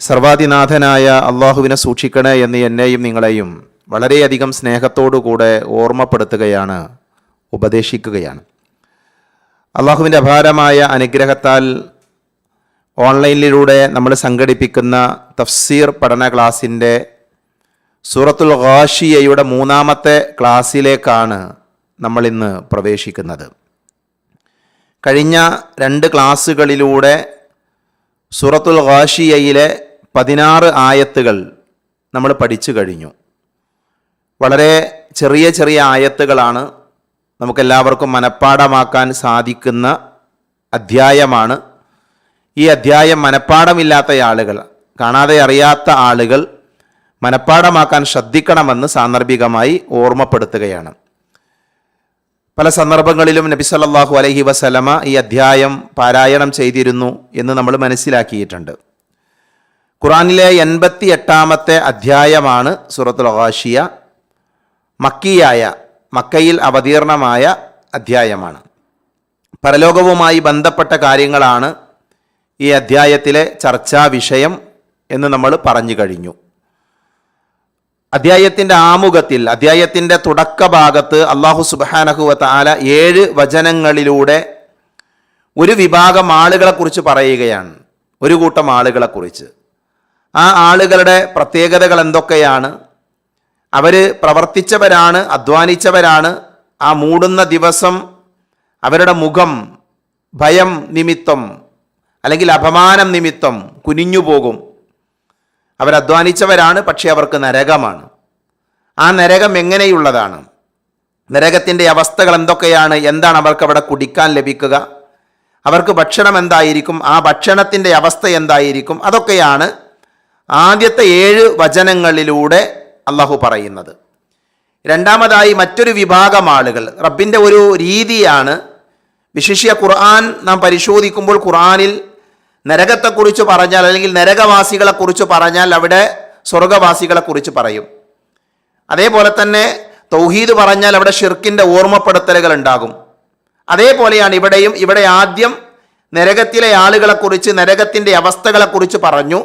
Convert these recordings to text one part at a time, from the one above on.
സർവാധിനാഥനായ അള്ളാഹുവിനെ സൂക്ഷിക്കണേ എന്ന് എന്നെയും നിങ്ങളെയും വളരെയധികം സ്നേഹത്തോടുകൂടെ ഓർമ്മപ്പെടുത്തുകയാണ്, ഉപദേശിക്കുകയാണ്. അള്ളാഹുവിൻ്റെ അപാരമായ അനുഗ്രഹത്താൽ ഓൺലൈനിലൂടെ നമ്മൾ സംഘടിപ്പിക്കുന്ന തഫ്സീർ പഠന ക്ലാസ്സിൻ്റെ സൂറത്തുൽ ഗാഷിയയുടെ 3-ാമത്തെ ക്ലാസ്സിലേക്കാണ് നമ്മളിന്ന് പ്രവേശിക്കുന്നത്. കഴിഞ്ഞ 2 ക്ലാസ്സുകളിലൂടെ സൂറത്തുൽ ഗാഷിയയിലെ 16 ആയത്തുകൾ നമ്മൾ പഠിച്ചു കഴിഞ്ഞു. വളരെ ചെറിയ ചെറിയ ആയത്തുകളാണ്, നമുക്കെല്ലാവർക്കും മനഃപ്പാഠമാക്കാൻ സാധിക്കുന്ന അധ്യായമാണ്. ഈ അധ്യായം മനഃപ്പാഠമില്ലാത്ത ആളുകൾ, കാണാതെ അറിയാത്ത ആളുകൾ മനഃപ്പാഠമാക്കാൻ ശ്രദ്ധിക്കണമെന്ന് സാന്ദർഭികമായി ഓർമ്മപ്പെടുത്തുകയാണ്. പല സന്ദർഭങ്ങളിലും നബി സല്ലല്ലാഹു അലൈഹി വസല്ലമ ഈ അധ്യായം പാരായണം ചെയ്തിരുന്നു എന്ന് നമ്മൾ മനസ്സിലാക്കിയിട്ടുണ്ട്. ഖുർആനിലെ 88-ാമത്തെ അധ്യായമാണ് സൂറത്തുൽ ഗാഷിയ. മക്കയിൽ അവതീർണമായ അധ്യായമാണ്. പരലോകവുമായി ബന്ധപ്പെട്ട കാര്യങ്ങളാണ് ഈ അധ്യായത്തിലെ ചർച്ചാ വിഷയം എന്ന് നമ്മൾ പറഞ്ഞു കഴിഞ്ഞു. അധ്യായത്തിൻ്റെ ആമുഖത്തിൽ, അധ്യായത്തിൻ്റെ തുടക്ക ഭാഗത്ത് അല്ലാഹു സുബ്ഹാനഹു വ തആല 7 വചനങ്ങളിലൂടെ ഒരു വിഭാഗം ആളുകളെക്കുറിച്ച് പറയുകയാണ്, ഒരു കൂട്ടം ആളുകളെക്കുറിച്ച്. ആ ആളുകളുടെ പ്രത്യേകതകൾ എന്തൊക്കെയാണ്? അവർ പ്രവർത്തിച്ചവരാണ്, അധ്വാനിച്ചവരാണ്. ആ മൂടുന്ന ദിവസം അവരുടെ മുഖം ഭയം നിമിത്തം അല്ലെങ്കിൽ അപമാനം നിമിത്തം കുനിഞ്ഞു പോകും. അവരധ്വാനിച്ചവരാണ്, പക്ഷേ അവർക്ക് നരകമാണ്. ആ നരകം എങ്ങനെയുള്ളതാണ്? നരകത്തിൻ്റെ അവസ്ഥകൾ എന്തൊക്കെയാണ്? എന്താണ് അവർക്ക് അവിടെ കുടിക്കാൻ ലഭിക്കുക? അവർക്ക് ഭക്ഷണം എന്തായിരിക്കും? ആ ഭക്ഷണത്തിൻ്റെ അവസ്ഥ എന്തായിരിക്കും? അതൊക്കെയാണ് ആദ്യത്തെ 7 വചനങ്ങളിലൂടെ അള്ളാഹു പറയുന്നത്. രണ്ടാമതായി മറ്റൊരു വിഭാഗം ആളുകൾ, റബ്ബിൻ്റെ ഒരു രീതിയാണ്. വിശിഷ്യ ഖുർആൻ നാം പരിശോധിക്കുമ്പോൾ ഖുർആനിൽ നരകത്തെക്കുറിച്ച് പറഞ്ഞാൽ അല്ലെങ്കിൽ നരകവാസികളെക്കുറിച്ച് പറഞ്ഞാൽ അവിടെ സ്വർഗവാസികളെക്കുറിച്ച് പറയും. അതേപോലെ തന്നെ തൗഹീദ് പറഞ്ഞാൽ അവിടെ ഷിർക്കിൻ്റെ ഓർമ്മപ്പെടുത്തലുകൾ ഉണ്ടാകും. അതേപോലെയാണ് ഇവിടെയും. ഇവിടെ ആദ്യം നരകത്തിലെ ആളുകളെക്കുറിച്ച്, നരകത്തിൻ്റെ അവസ്ഥകളെക്കുറിച്ച് പറഞ്ഞു.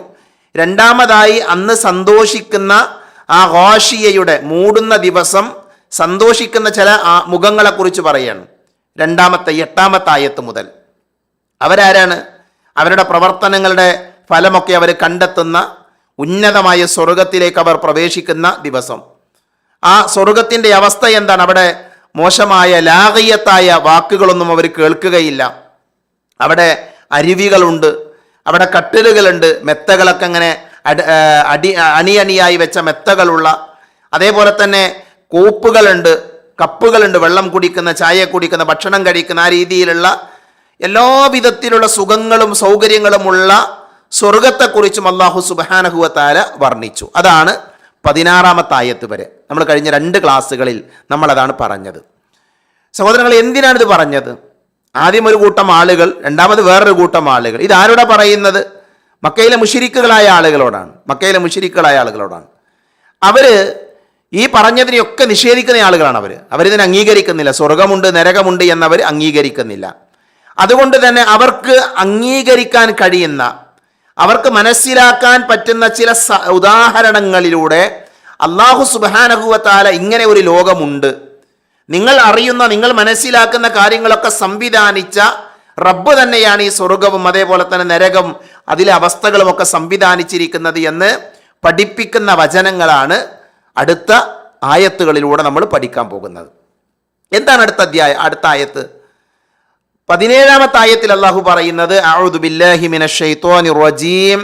രണ്ടാമതായി അന്ന് സന്തോഷിക്കുന്ന ആ ഗാഷിയയുടെ മൂടുന്ന ദിവസം സന്തോഷിക്കുന്ന ചില മുഖങ്ങളെക്കുറിച്ച് പറയാണ്. 8-ാമത്തെ ആയത്ത് മുതൽ. അവരാരാണ്? അവരുടെ പ്രവർത്തനങ്ങളുടെ ഫലമൊക്കെ അവർ കണ്ടെത്തുന്ന ഉന്നതമായ സ്വർഗത്തിലേക്ക് അവർ പ്രവേശിക്കുന്ന ദിവസം. ആ സ്വർഗത്തിൻ്റെ അവസ്ഥ എന്താണ്? അവിടെ മോശമായ ലാഗിയത്തായ വാക്കുകളൊന്നും അവർ കേൾക്കുകയില്ല. അവിടെ അരുവികളുണ്ട്, അവിടെ കട്ടിലുകളുണ്ട്, മെത്തകളൊക്കെ അങ്ങനെ അണിയായി വെച്ച മെത്തകളുള്ള. അതേപോലെ തന്നെ കോപ്പുകളുണ്ട്, കപ്പുകളുണ്ട്, വെള്ളം കുടിക്കുന്ന, ചായ കുടിക്കുന്ന, ഭക്ഷണം കഴിക്കുന്ന, ആ രീതിയിലുള്ള എല്ലാ വിധത്തിലുള്ള സുഖങ്ങളും സൗകര്യങ്ങളുമുള്ള സ്വർഗത്തെക്കുറിച്ചും അല്ലാഹു സുബ്ഹാനഹു വ തആല വർണ്ണിച്ചു. അതാണ് 16-ാമത്തെ ആയത്ത് വരെ. നമ്മൾ കഴിഞ്ഞ 2 ക്ലാസ്സുകളിൽ നമ്മളതാണ് പറഞ്ഞത്. സഹോദരങ്ങൾ, എന്തിനാണിത് പറഞ്ഞത്? ആദ്യം ഒരു കൂട്ടം ആളുകൾ, രണ്ടാമത് വേറൊരു കൂട്ടം ആളുകൾ. ഇതാരോടാ പറയുന്നത്? മക്കയിലെ മുശ്രിക്കുകളായ ആളുകളോടാണ്. അവര് ഈ പറഞ്ഞതിനെയൊക്കെ നിഷേധിക്കുന്ന ആളുകളാണ്. അവരിതിനെ അംഗീകരിക്കുന്നില്ല. സ്വർഗമുണ്ട്, നരകമുണ്ട് എന്നവർ അംഗീകരിക്കുന്നില്ല. അതുകൊണ്ട് തന്നെ അവർക്ക് അംഗീകരിക്കാൻ കഴിയുന്ന, അവർക്ക് മനസ്സിലാക്കാൻ പറ്റുന്ന ചില ഉദാഹരണങ്ങളിലൂടെ അല്ലാഹു സുബ്ഹാനഹു വ തആല ഇങ്ങനെ ഒരു ലോകമുണ്ട്, നിങ്ങൾ അറിയുന്ന, നിങ്ങൾ മനസ്സിലാക്കുന്ന കാര്യങ്ങളൊക്കെ സംവിധാനിച്ച റബ്ബ് തന്നെയാണ് ഈ സ്വർഗവും അതേപോലെ തന്നെ നരകം, അതിലെ അവസ്ഥകളുമൊക്കെ സംവിധാനിച്ചിരിക്കുന്നത് എന്ന് പഠിപ്പിക്കുന്ന വചനങ്ങളാണ് അടുത്ത ആയത്തുകളിലൂടെ നമ്മൾ പഠിക്കാൻ പോകുന്നത്. എന്താണ് അടുത്ത ആയത്ത്? 17-ാമത്തെ ആയത്തിൽ അല്ലാഹു പറയുന്നത്, അഊദു ബില്ലാഹി മിനശ് ശൈത്വാനിർ റജീം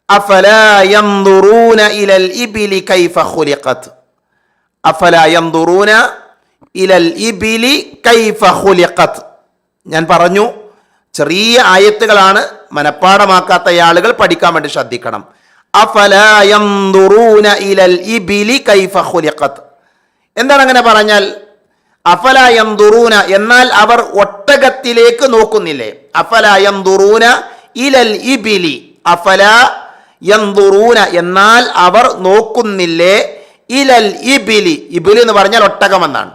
അഫലാ യൻദുറൂന ഇലൽ ഇബ്ലി കൈഫ ഖുലിഖത്. അഫലാ യൻദുറൂന ഇലൽ ഇബ്ലി കൈഫ ഖുലിഖത്. ഞാൻ പറഞ്ഞു, ചെറിയ ആയത്തുകളാണ്, മനഃപ്പാഠമാക്കാത്ത ആളുകൾ പഠിക്കാൻ വേണ്ടി ശ്രദ്ധിക്കണം. അഫലാ യൻദുറൂന ഇലൽ ഇബ്ലി കൈഫ ഖുലിഖത്. എന്താണ് അങ്ങനെ പറഞ്ഞാൽ? അഫലാ യൻദുറൂന എന്നാൽ അവർ ഒട്ടകത്തിലേക്ക് നോക്കുന്നില്ലേ? അഫലാ യൻദുറൂന ഇലൽ ഇബ്ലി. അഫലാ യൻദുറൂന എന്നാൽ അവർ നോക്കുന്നില്ലേ ഇലൽ ഇബ്ലി. ഇബ്ലി എന്ന് പറഞ്ഞാൽ ഒട്ടകമെന്നാണ്.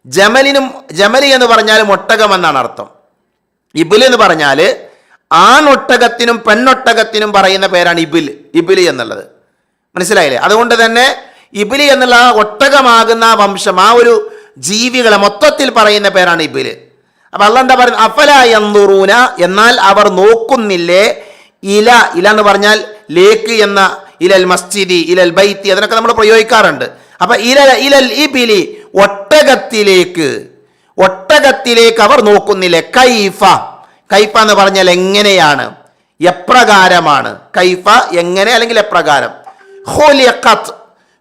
ജമലി എന്ന് പറഞ്ഞാലും ഒട്ടകമെന്നാണ് അർത്ഥം. ഇബ്ലി എന്ന് പറഞ്ഞാൽ ആണൊട്ടകത്തിനും പെണ്ണൊട്ടകത്തിനും പറയുന്ന പേരാണ് ഇബിലി എന്നുള്ളത്. മനസ്സിലായില്ലേ? അതുകൊണ്ട് തന്നെ ഇബിലി എന്നുള്ള ആ ഒട്ടകമാകുന്ന ആ വംശം, ആ ഒരു ജീവികളെ മൊത്തത്തിൽ പറയുന്ന പേരാണ് ഇബില്. അപ്പൊ അള്ളാഹ് എന്താ പറയുന്നത്? അഫലാ യൻദുറൂന, എന്നാൽ അവർ നോക്കുന്നില്ലേ. ഇല എന്ന് പറഞ്ഞാൽ ലേക്ക് എന്ന, ഇലൽ മസ്ജിദി, ഇലൽ ബൈത്തി, അതിനൊക്കെ നമ്മൾ പ്രയോഗിക്കാറുണ്ട്. അപ്പൊ ഇലൽ ഇബിലി, ഒട്ടകത്തിലേക്ക് അവർ നോക്കുന്നില്ലേ. കൈഫ എന്ന് പറഞ്ഞാൽ എങ്ങനെയാണ്, എപ്രകാരമാണ്. കൈഫ എങ്ങനെ, അല്ലെങ്കിൽ എപ്രകാരം.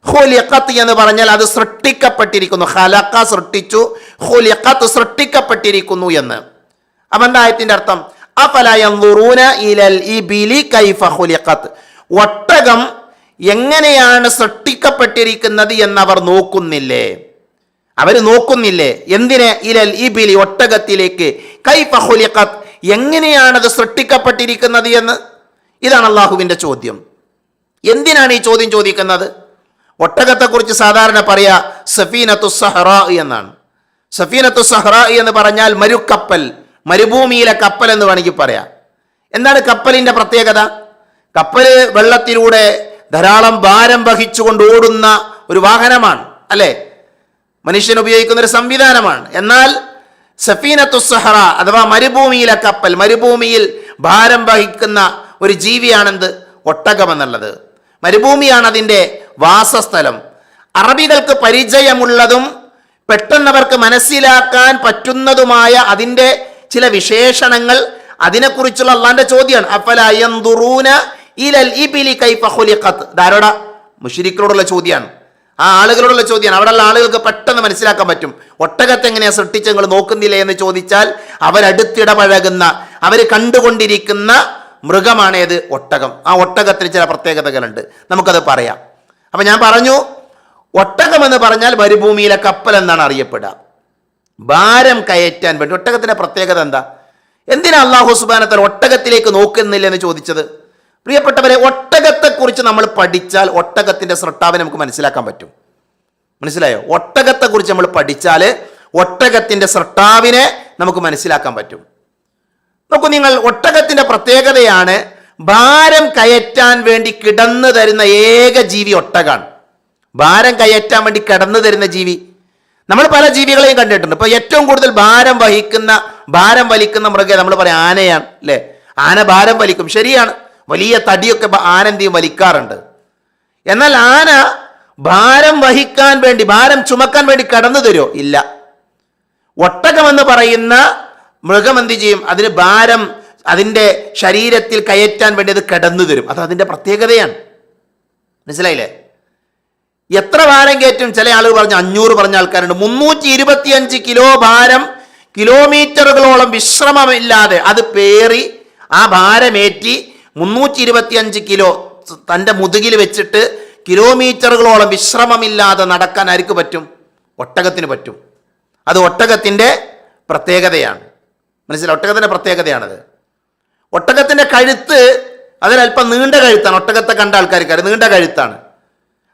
ഖുലിഖത്ത് എന്ന് പറഞ്ഞാൽ അത് സൃഷ്ടിക്കപ്പെട്ടിരിക്കുന്നു. ഖലഖ സൃഷ്ടിച്ചു, ഖുലിഖത്ത് സൃഷ്ടിക്കപ്പെട്ടിരിക്കുന്നു എന്ന്. അപ്പൊ എന്താ ആയത്തിന്റെ അർത്ഥം? അഫലാ യൻദുറൂന ഇലൽ ഇബിലി കൈഫ ഖുലിഖത്ത്, ഒട്ടകം എങ്ങനെയാണ് സൃഷ്ടിക്കപ്പെട്ടിരിക്കുന്നത് എന്നവർ നോക്കുന്നില്ലേ. അവർ നോക്കുന്നില്ലേ എന്തിനെ? ഇലൽ ഇബിലി, ഒട്ടകത്തിലേക്ക്. കൈഫ ഖുലിഖത്ത്, എങ്ങനെയാണത് സൃഷ്ടിക്കപ്പെട്ടിരിക്കുന്നത് എന്ന്. ഇതാണ് അള്ളാഹുവിന്റെ ചോദ്യം. എന്തിനാണ് ഈ ചോദ്യം ചോദിക്കുന്നത്? ഒട്ടകത്തെക്കുറിച്ച് സാധാരണ പറയാ സഫീനത്തു സഹ്റാ എന്നാണ്. സഫീനത്തു സഹ്റാ എന്ന് പറഞ്ഞാൽ മരുക്കപ്പൽ, മരുഭൂമിയിലെ കപ്പൽ എന്ന് വേണമെങ്കിൽ പറയാം. എന്താണ് കപ്പലിന്റെ പ്രത്യേകത? കപ്പല് വെള്ളത്തിലൂടെ ധാരാളം ഭാരം വഹിച്ചുകൊണ്ട് ഓടുന്ന ഒരു വാഹനമാണ്, അല്ലെ? മനുഷ്യൻ ഉപയോഗിക്കുന്ന ഒരു സംവിധാനമാണ്. എന്നാൽ സഫീനത്തു സഹ്റാ അഥവാ മരുഭൂമിയിലെ കപ്പൽ, മരുഭൂമിയിൽ ഭാരം വഹിക്കുന്ന ഒരു ജീവിയാണെന്ത്? ഒട്ടകം എന്നുള്ളത്. മരുഭൂമിയാണ് അതിൻ്റെ വാസസ്ഥലം. അറബികൾക്ക് പരിചയമുള്ളതും പെട്ടെന്നവർക്ക് മനസ്സിലാക്കാൻ പറ്റുന്നതുമായ അതിൻ്റെ ചില വിശേഷണങ്ങൾ, അതിനെക്കുറിച്ചുള്ള അള്ളാന്റെ ചോദ്യമാണ്. അഫലാ യൻദുറൂന ഇലൽ ഇബിലി കൈഫ ഖുലിഖത്ത്. ധാരോട മുശ്രിക്കുകളോടുള്ള ചോദ്യമാണ്, ആ ആളുകളോടുള്ള ചോദ്യമാണ്. അവിടെയുള്ള ആളുകൾക്ക് പെട്ടെന്ന് മനസ്സിലാക്കാൻ പറ്റും. ഒട്ടകത്തെ എങ്ങനെയാ സൃഷ്ടിച്ച് നിങ്ങൾ നോക്കുന്നില്ലേ എന്ന് ചോദിച്ചാൽ അവരടുത്തിടപഴകുന്ന, അവർ കണ്ടുകൊണ്ടിരിക്കുന്ന മൃഗമാണേത്? ഒട്ടകം. ആ ഒട്ടകത്തിന് ചില പ്രത്യേകതകളുണ്ട്, നമുക്കത് പറയാം. അപ്പൊ ഞാൻ പറഞ്ഞു, ഒട്ടകം എന്ന് പറഞ്ഞാൽ മരുഭൂമിയിലെ കപ്പൽ എന്നാണ് അറിയപ്പെടുക. ഭാരം കയറ്റാൻ വേണ്ടി. ഒട്ടകത്തിന്റെ പ്രത്യേകത എന്താ? എന്തിനാ അല്ലാഹു സുബ്ഹാനഹു വ തആല ഒട്ടകത്തിലേക്ക് നോക്കുന്നില്ല എന്ന് ചോദിച്ചത്? പ്രിയപ്പെട്ടവരെ, ഒട്ടകത്തെക്കുറിച്ച് നമ്മൾ പഠിച്ചാൽ ഒട്ടകത്തിന്റെ സൃഷ്ടാവിനെ നമുക്ക് മനസ്സിലാക്കാൻ പറ്റും. മനസ്സിലായോ? ഒട്ടകത്തെക്കുറിച്ച് നമ്മൾ പഠിച്ചാൽ ഒട്ടകത്തിന്റെ സൃഷ്ടാവിനെ നമുക്ക് മനസ്സിലാക്കാൻ പറ്റും. നോക്കൂ നിങ്ങൾ, ഒട്ടകത്തിന്റെ പ്രത്യേകതയാണ് ഭാരം കയറ്റാൻ വേണ്ടി കിടന്നു തരുന്ന ഏക ജീവി ഒട്ടകാണ്. ഭാരം കയറ്റാൻ വേണ്ടി കിടന്നു തരുന്ന ജീവി. നമ്മൾ പല ജീവികളെയും കണ്ടിട്ടുണ്ട്. ഇപ്പൊ ഏറ്റവും കൂടുതൽ ഭാരം വലിക്കുന്ന മൃഗം നമ്മൾ പറയാം ആനയാണ്, അല്ലെ? ആന ഭാരം വലിക്കും, ശരിയാണ്. വലിയ തടിയൊക്കെ ആന എന്ത് ചെയ്യും? വലിക്കാറുണ്ട്. എന്നാൽ ആന ഭാരം വഹിക്കാൻ വേണ്ടി, ഭാരം ചുമക്കാൻ വേണ്ടി കടന്നു തരുമോ? ഇല്ല. ഒട്ടകം എന്ന് പറയുന്ന മൃഗം എന്ത് ചെയ്യും? അതിന് ഭാരം അതിൻ്റെ ശരീരത്തിൽ കയറ്റാൻ വേണ്ടി അത് കടന്നു തരും. അത് അതിൻ്റെ പ്രത്യേകതയാണ്. മനസ്സിലായില്ലേ? എത്ര ഭാരം കയറ്റും? ചില ആളുകൾ പറഞ്ഞു 500 പറഞ്ഞ ആൾക്കാരുണ്ട്. 325 കിലോ ഭാരം, കിലോമീറ്ററുകളോളം വിശ്രമമില്ലാതെ അത് പേറി ആ ഭാരമേറ്റി 325 കിലോ തൻ്റെ മുതുകിൽ വെച്ചിട്ട് കിലോമീറ്ററുകളോളം വിശ്രമമില്ലാതെ നടക്കാൻ ആർക്ക് പറ്റും? ഒട്ടകത്തിന് പറ്റും. അത് ഒട്ടകത്തിൻ്റെ പ്രത്യേകതയാണ്. മനസ്സിലായി? ഒട്ടകത്തിൻ്റെ പ്രത്യേകതയാണത്. ഒട്ടകത്തിൻ്റെ കഴുത്ത് അതിനല്പം നീണ്ട കഴുത്താണ്. ഒട്ടകത്തെ കണ്ട ആൾക്കാർക്ക് നീണ്ട കഴുത്താണ്.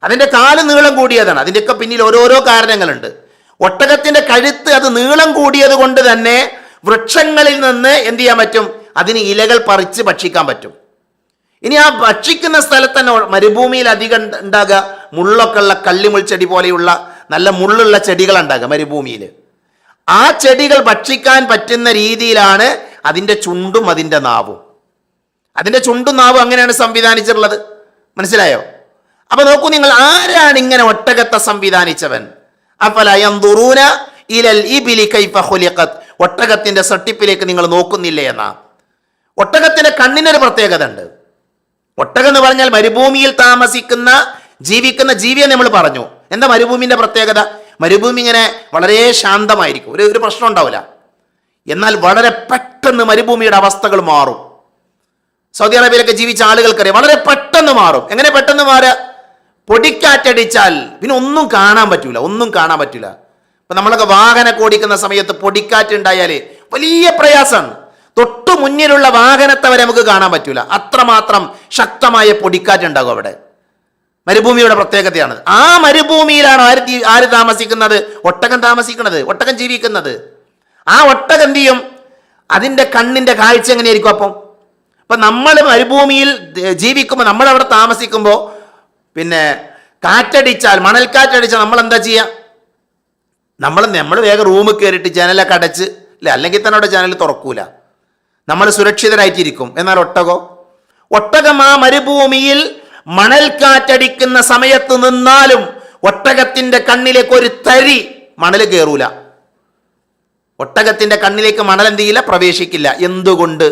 അതിൻ്റെ കാല് നീളം കൂടിയതാണ്. അതിൻ്റെയൊക്കെ പിന്നിൽ ഓരോരോ കാരണങ്ങളുണ്ട്. ഒട്ടകത്തിൻ്റെ കഴുത്ത് അത് നീളം കൂടിയത് കൊണ്ട് തന്നെ വൃക്ഷങ്ങളിൽ നിന്ന് എന്ത് ചെയ്യാൻ പറ്റും? അതിന് ഇലകൾ പറിച്ച് ഭക്ഷിക്കാൻ പറ്റും. ഇനി ആ ഭക്ഷിക്കുന്ന സ്ഥലത്ത് തന്നെ മരുഭൂമിയിൽ അധികം ഉണ്ടാകുക മുള്ളൊക്കെ ഉള്ള കള്ളിമുൾ ചെടി പോലെയുള്ള നല്ല മുള്ളുള്ള ചെടികൾ ഉണ്ടാകുക മരുഭൂമിയിൽ. ആ ചെടികൾ ഭക്ഷിക്കാൻ പറ്റുന്ന രീതിയിലാണ് അതിൻ്റെ ചുണ്ടും അതിൻ്റെ നാവും. അതിൻ്റെ ചുണ്ടും നാവും അങ്ങനെയാണ് സംവിധാനിച്ചിട്ടുള്ളത്. മനസ്സിലായോ? അപ്പൊ നോക്കൂ നിങ്ങൾ, ആരാണ് ഇങ്ങനെ ഒട്ടകത്തെ സംവിധാനിച്ചവൻ? അഫലാ യൻദുറൂന ഇലൽ ഇബിലി കൈഫ ഖുലിഖത്, ഒട്ടകത്തിന്റെ സൃഷ്ടിപ്പിലേക്ക് നിങ്ങൾ നോക്കുന്നില്ലേ എന്നാ. ഒട്ടകത്തിന്റെ കണ്ണിനൊരു പ്രത്യേകത ഉണ്ട്. ഒട്ടകം എന്ന് പറഞ്ഞാൽ മരുഭൂമിയിൽ ജീവിക്കുന്ന ജീവിയെ നമ്മൾ പറഞ്ഞു. എന്താ മരുഭൂമിന്റെ പ്രത്യേകത? മരുഭൂമി ഇങ്ങനെ വളരെ ശാന്തമായിരിക്കും, ഒരു പ്രശ്നം ഉണ്ടാവില്ല. എന്നാൽ വളരെ പെട്ടെന്ന് മരുഭൂമിയുടെ അവസ്ഥകൾ മാറും. സൗദി അറേബ്യയിലൊക്കെ ജീവിച്ച ആളുകൾക്കറിയാം, വളരെ പെട്ടെന്ന് മാറും. എങ്ങനെ പെട്ടെന്ന് മാറുക? പൊടിക്കാറ്റടിച്ചാൽ പിന്നെ ഒന്നും കാണാൻ പറ്റൂല. ഇപ്പൊ നമ്മളൊക്കെ വാഹനമൊക്കെ ഓടിക്കുന്ന സമയത്ത് പൊടിക്കാറ്റ് ഉണ്ടായാൽ വലിയ പ്രയാസമാണ്. തൊട്ടു മുന്നിലുള്ള വാഹനത്തെ വരെ നമുക്ക് കാണാൻ പറ്റൂല, അത്രമാത്രം ശക്തമായ പൊടിക്കാറ്റ് ഉണ്ടാകും അവിടെ. മരുഭൂമിയുടെ പ്രത്യേകതയാണ്. ആ മരുഭൂമിയിലാണ് ആര് താമസിക്കുന്നത്? ഒട്ടകം താമസിക്കുന്നത്, ഒട്ടകം ജീവിക്കുന്നത്. ആ ഒട്ടകം എന്ത് ചെയ്യും? അതിന്റെ കണ്ണിന്റെ കാഴ്ച എങ്ങനെയായിരിക്കും? അപ്പം ഇപ്പൊ നമ്മൾ മരുഭൂമിയിൽ ജീവിക്കുമ്പോൾ, നമ്മളവിടെ താമസിക്കുമ്പോൾ പിന്നെ കാറ്റടിച്ചാൽ, മണൽക്കാറ്റടിച്ചാൽ നമ്മൾ എന്താ ചെയ്യുക? നമ്മൾ വേഗം റൂമിൽ കയറിയിട്ട് ജനലൊക്കെ അടച്ച്, അല്ലെ, അല്ലെങ്കിൽ തന്നെ അവിടെ ജനൽ തുറക്കൂല, നമ്മൾ സുരക്ഷിതരായിട്ടിരിക്കും. എന്നാൽ ഒട്ടകം ആ മരുഭൂമിയിൽ മണൽക്കാറ്റടിക്കുന്ന സമയത്ത് നിന്നാലും ഒട്ടകത്തിന്റെ കണ്ണിലേക്ക് ഒരു തരി മണൽ കയറൂല. ഒട്ടകത്തിന്റെ കണ്ണിലേക്ക് മണൽ എന്ത് ചെയ്യില്ല? പ്രവേശിക്കില്ല. എന്തുകൊണ്ട്?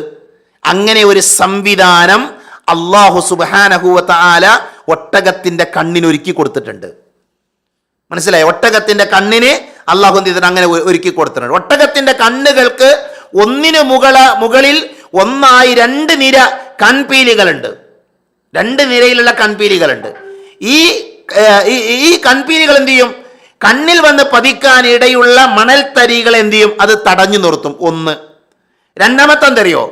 അങ്ങനെ ഒരു സംവിധാനം അല്ലാഹു സുബ്ഹാനഹു വ തആല ഒട്ടകത്തിന്റെ കണ്ണിന് ഒരുക്കി കൊടുത്തിട്ടുണ്ട്. മനസ്സിലായോ? ഒട്ടകത്തിന്റെ കണ്ണിന് അല്ലാഹു എന്ത് ചെയ്തിട്ട് അങ്ങനെ ഒരുക്കി കൊടുത്തിട്ടുണ്ട്. ഒട്ടകത്തിന്റെ കണ്ണുകൾക്ക് ഒന്നിനു മുകളിൽ ഒന്നായി 2 നിര കൺപീലികളുണ്ട്. 2 നിരയിലുള്ള കൺപീലികളുണ്ട്. ഈ കൺപീലികൾ എന്ത് ചെയ്യും? കണ്ണിൽ വന്ന് പതിക്കാൻ ഇടയുള്ള മണൽത്തരികൾ എന്ത് ചെയ്യും? അത് തടഞ്ഞു നിർത്തും. ഒന്ന്. രണ്ടാമത്തെ എന്തറിയോ?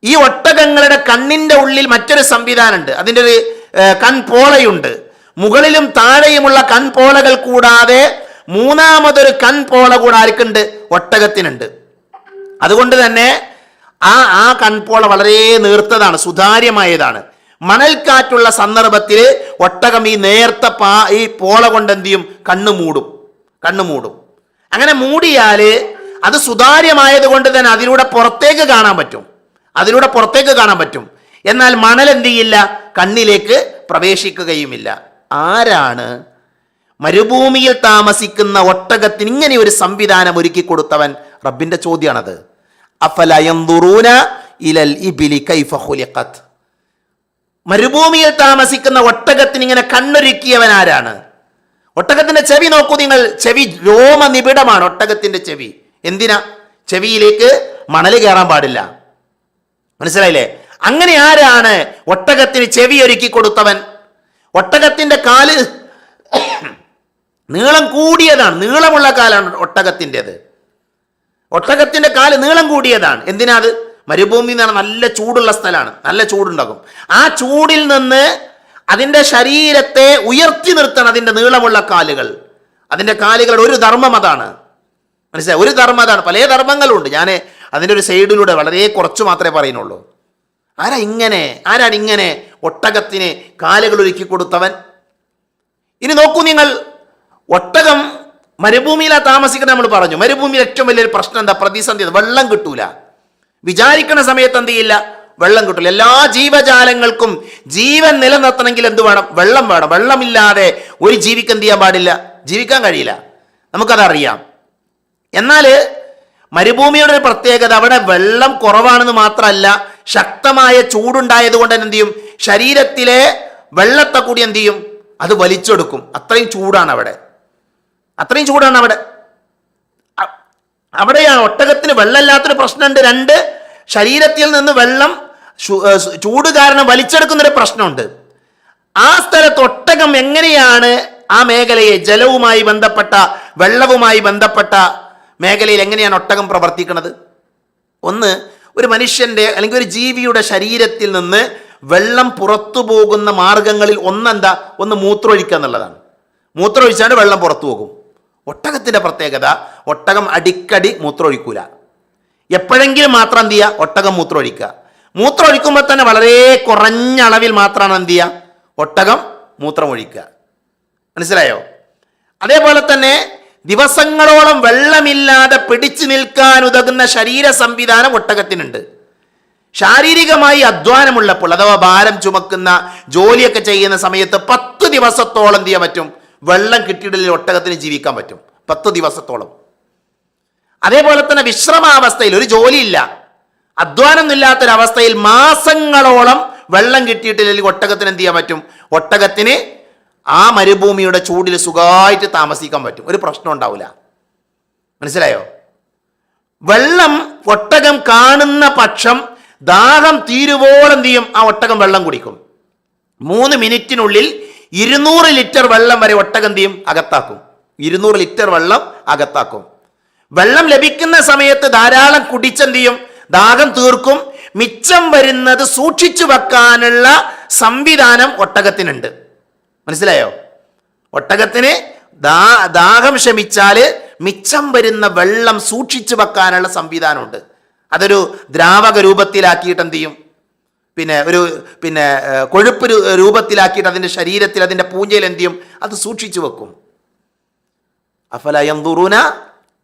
ഈ ഒട്ടകങ്ങളുടെ കണ്ണിന്റെ ഉള്ളിൽ മറ്റൊരു സംവിധാനമുണ്ട്. അതിൻ്റെ ഒരു കൺപോളയുണ്ട്. മുകളിലും താഴെയുമുള്ള കൺപോളകൾ കൂടാതെ മൂന്നാമതൊരു കൺപോള കൂടെ ആർക്കുണ്ട്? ഒട്ടകത്തിനുണ്ട്. അതുകൊണ്ട് തന്നെ ആ കൺപോള വളരെ നേർത്തതാണ്, സുതാര്യമായതാണ്. മണൽക്കാറ്റുള്ള സന്ദർഭത്തിൽ ഒട്ടകം ഈ നേർത്ത ഈ പോള കൊണ്ട് എന്ത് ചെയ്യും? കണ്ണു മൂടും. അങ്ങനെ മൂടിയാൽ അത് സുതാര്യമായത് കൊണ്ട് തന്നെ അതിലൂടെ പുറത്തേക്ക് കാണാൻ പറ്റും. എന്നാൽ മണൽ എന്ത് ചെയ്യില്ല? കണ്ണിലേക്ക് പ്രവേശിക്കുകയുമില്ല. ആരാണ് മരുഭൂമിയിൽ താമസിക്കുന്ന ഒട്ടകത്തിന് ഇങ്ങനെ ഒരു സംവിധാനം ഒരുക്കി കൊടുത്തവൻ? റബ്ബിന്റെ ചോദ്യമാണത്. അഫല യൻദുറൂന ഇലൽ ഇബ്ലി കൈഫ ഖുലിഖത്. മരുഭൂമിയിൽ താമസിക്കുന്ന ഒട്ടകത്തിന് ഇങ്ങനെ കണ്ണൊരുക്കിയവൻ ആരാണ്? ഒട്ടകത്തിന്റെ ചെവി നോക്കൂ നിങ്ങൾ. ചെവി രോമനിബിഡമാണ് ഒട്ടകത്തിന്റെ ചെവി. എന്തിനാ? ചെവിയിലേക്ക് മണൽ കയറാൻ പാടില്ല. മനസ്സിലായില്ലേ? അങ്ങനെ ആരാണ് ഒട്ടകത്തിന് ചെവി ഒരുക്കി കൊടുത്തവൻ? ഒട്ടകത്തിന്റെ കാല് നീളം കൂടിയതാണ്, നീളമുള്ള കാലാണ് ഒട്ടകത്തിൻ്റെത്. ഒട്ടകത്തിന്റെ കാല് നീളം കൂടിയതാണ്. എന്തിനാ? അത് മരുഭൂമി എന്ന് പറഞ്ഞാൽ നല്ല ചൂടുള്ള സ്ഥലമാണ്, നല്ല ചൂടുണ്ടാകും. ആ ചൂടിൽ നിന്ന് അതിൻ്റെ ശരീരത്തെ ഉയർത്തി നിർത്തണം അതിൻ്റെ നീളമുള്ള കാലുകൾ. അതിൻ്റെ കാലുകളുടെ ഒരു ധർമ്മം അതാണ്. മനസ്സിലായി? ഒരു ധർമ്മം അതാണ്. പല ധർമ്മങ്ങളുണ്ട്. ഞാൻ അതിൻ്റെ ഒരു സൈഡിലൂടെ വളരെ കുറച്ച് മാത്രമേ പറയുന്നുള്ളൂ. ആരാണ് ഇങ്ങനെ ഒട്ടകത്തിന് കാലുകൾ ഒരുക്കി കൊടുത്തവൻ? ഇനി നോക്കൂ നിങ്ങൾ, ഒട്ടകം മരുഭൂമിയിലാണ് താമസിക്കുന്നത്. നമ്മൾ പറഞ്ഞു മരുഭൂമിയിൽ ഏറ്റവും വലിയൊരു പ്രശ്നം എന്താ? പ്രതിസന്ധി. വെള്ളം കിട്ടൂല. വിചാരിക്കുന്ന സമയത്ത് എന്ത് ചെയ്യില്ല? വെള്ളം കിട്ടില്ല. എല്ലാ ജീവജാലങ്ങൾക്കും ജീവൻ നിലനിർത്തണമെങ്കിൽ എന്ത് വേണം? വെള്ളം വേണം. വെള്ളമില്ലാതെ ഒരു ജീവിക്ക് എന്ത് ചെയ്യാൻ പാടില്ല? ജീവിക്കാൻ കഴിയില്ല. നമുക്കതറിയാം. എന്നാൽ മരുഭൂമിയുടെ ഒരു പ്രത്യേകത, അവിടെ വെള്ളം കുറവാണെന്ന് മാത്രമല്ല, ശക്തമായ ചൂടുണ്ടായത് കൊണ്ട് തന്നെ എന്ത് ചെയ്യും? ശരീരത്തിലെ വെള്ളത്തെ കൂടി എന്ത് ചെയ്യും? അത് വലിച്ചെടുക്കും. അത്രയും ചൂടാണ് അവിടെ. അവിടെയാണ് ഒട്ടകത്തിന് വെള്ളമില്ലാത്തൊരു പ്രശ്നമുണ്ട്. 2, ശരീരത്തിൽ നിന്ന് വെള്ളം ചൂട് കാരണം വലിച്ചെടുക്കുന്നൊരു പ്രശ്നമുണ്ട്. ആ സ്ഥലത്ത് ഒട്ടകം എങ്ങനെയാണ് ആ മേഖലയെ, ജലവുമായി ബന്ധപ്പെട്ട, വെള്ളവുമായി ബന്ധപ്പെട്ട മേഖലയിൽ എങ്ങനെയാണ് ഒട്ടകം പ്രവർത്തിക്കുന്നത്? ഒന്ന്, ഒരു മനുഷ്യന്റെ അല്ലെങ്കിൽ ഒരു ജീവിയുടെ ശരീരത്തിൽ നിന്ന് വെള്ളം പുറത്തു പോകുന്ന മാർഗങ്ങളിൽ ഒന്ന് മൂത്രമൊഴിക്കുക എന്നുള്ളതാണ്. മൂത്രമൊഴിച്ചാൽ വെള്ളം പുറത്തു പോകും. ഒട്ടകത്തിന്റെ പ്രത്യേകത, ഒട്ടകം അടിക്കടി മൂത്രമൊഴിക്കൂല. എപ്പോഴെങ്കിലും മാത്രം എന്ത് ചെയ്യുക? ഒട്ടകം മൂത്രമൊഴിക്കുമ്പോൾ തന്നെ വളരെ കുറഞ്ഞ അളവിൽ മാത്രമാണ് എന്ത് ചെയ്യുക? ഒട്ടകം മൂത്രമൊഴിക്കുക. മനസ്സിലായോ? അതേപോലെ തന്നെ ദിവസങ്ങളോളം വെള്ളമില്ലാതെ പിടിച്ചു നിൽക്കാൻ ഉതകുന്ന ശരീര സംവിധാനം ഒട്ടകത്തിനുണ്ട്. ശാരീരികമായി അധ്വാനമുള്ളപ്പോൾ, അഥവാ ഭാരം ചുമക്കുന്ന ജോലിയൊക്കെ ചെയ്യുന്ന സമയത്ത് 10 ദിവസത്തോളം എന്ത് ചെയ്യാൻ പറ്റും? വെള്ളം കിട്ടിയിട്ടില്ലെങ്കിൽ ഒട്ടകത്തിന് ജീവിക്കാൻ പറ്റും 10 ദിവസത്തോളം. അതേപോലെ തന്നെ വിശ്രമാവസ്ഥയിൽ, ഒരു ജോലിയില്ല, അധ്വാനമൊന്നും ഇല്ലാത്തൊരവസ്ഥയിൽ മാസങ്ങളോളം വെള്ളം കിട്ടിയിട്ടില്ലെങ്കിൽ ഒട്ടകത്തിന് എന്ത് ചെയ്യാൻ പറ്റും? ഒട്ടകത്തിന് ആ മരുഭൂമിയുടെ ചൂടിൽ സുഖമായിട്ട് താമസിക്കാൻ പറ്റും. ഒരു പ്രശ്നം ഉണ്ടാവില്ല. മനസ്സിലായോ? വെള്ളം ഒട്ടകം കാണുന്ന പക്ഷം ദാഹം തീരുവോളം എന്ത് ചെയ്യും? ആ ഒട്ടകം വെള്ളം കുടിക്കും. 3 മിനിറ്റിനുള്ളിൽ 200 ലിറ്റർ വെള്ളം വരെ ഒട്ടകം എന്ത് ചെയ്യും? അകത്താക്കും. 200 ലിറ്റർ വെള്ളം അകത്താക്കും. വെള്ളം ലഭിക്കുന്ന സമയത്ത് ധാരാളം കുടിച്ചെന്ത് ചെയ്യും? ദാഹം തീർക്കും. മിച്ചം വരുന്നത് സൂക്ഷിച്ചു വെക്കാനുള്ള സംവിധാനം ഒട്ടകത്തിനുണ്ട്. മനസ്സിലായോ? ഒട്ടകത്തിന് ദാഹം ശമിച്ചാൽ മിച്ചം വരുന്ന വെള്ളം സൂക്ഷിച്ചു വെക്കാനുള്ള സംവിധാനമുണ്ട്. അതൊരു ദ്രാവക രൂപത്തിലാക്കിയിട്ട് എന്ത് ചെയ്യും? കൊഴുപ്പ് രൂപത്തിലാക്കിയിട്ട് അതിൻ്റെ ശരീരത്തിൽ അതിൻ്റെ പൂഞ്ചയിൽ എന്ത് ചെയ്യും? അത് സൂക്ഷിച്ചു വെക്കും. അഫലാ യൻദുറൂന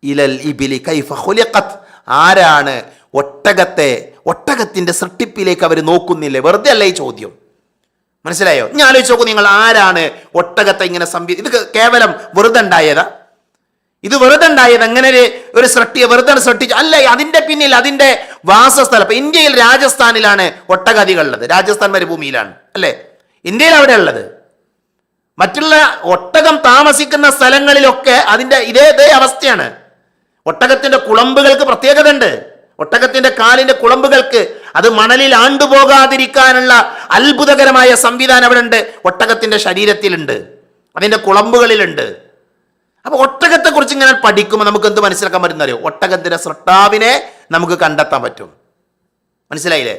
ഇലൽ ഇബിലി കൈഫ ഖുലിഖത്. ആരാണ് ഒട്ടകത്തിൻ്റെ സൃഷ്ടിപ്പിലേക്ക് അവർ നോക്കുന്നില്ലേ? വെറുതെ അല്ല ഈ ചോദ്യം. മനസ്സിലായോ? ഞാൻ ആലോചിച്ച് നോക്കൂ, നിങ്ങൾ ആരാണ് ഒട്ടകത്തെ ഇങ്ങനെ ഇത് കേവലം വെറുതെ ഉണ്ടായതാ? ഇത് വെറുതെ ഉണ്ടായത് എങ്ങനെ ഒരു സൃഷ്ടിയെ വെറുതെ സൃഷ്ടിച്ചു? അല്ല, അതിന്റെ പിന്നിൽ അതിന്റെ വാസസ്ഥലം. ഇപ്പൊ ഇന്ത്യയിൽ രാജസ്ഥാനിലാണ് ഒട്ടകധികൾ ഉള്ളത്. രാജസ്ഥാൻ മരുഭൂമിയിലാണ് അല്ലേ ഇന്ത്യയിൽ അവിടെ ഉള്ളത്. മറ്റുള്ള ഒട്ടകം താമസിക്കുന്ന സ്ഥലങ്ങളിലൊക്കെ അതിന്റെ ഇതേ അവസ്ഥയാണ്. ഒട്ടകത്തിന്റെ കുളമ്പുകൾക്ക് പ്രത്യേകത ഉണ്ട്. ഒട്ടകത്തിന്റെ കാലിന്റെ കുളമ്പുകൾക്ക് അത് മണലിൽ ആണ്ടുപോകാതിരിക്കാനുള്ള അത്ഭുതകരമായ സംവിധാനം അവിടെ ഉണ്ട്. ഒട്ടകത്തിന്റെ ശരീരത്തിലുണ്ട്, അതിന്റെ കുളമ്പുകളിലുണ്ട്. അപ്പൊ ഒട്ടകത്തെ കുറിച്ച് ഇങ്ങനെ പഠിക്കുമ്പോൾ നമുക്ക് എന്ത് മനസ്സിലാക്കാൻ പറ്റുന്നറിയോ? ഒട്ടകത്തിന്റെ സൃഷ്ടാവിനെ നമുക്ക് കണ്ടെത്താൻ പറ്റും. മനസ്സിലായില്ലേ?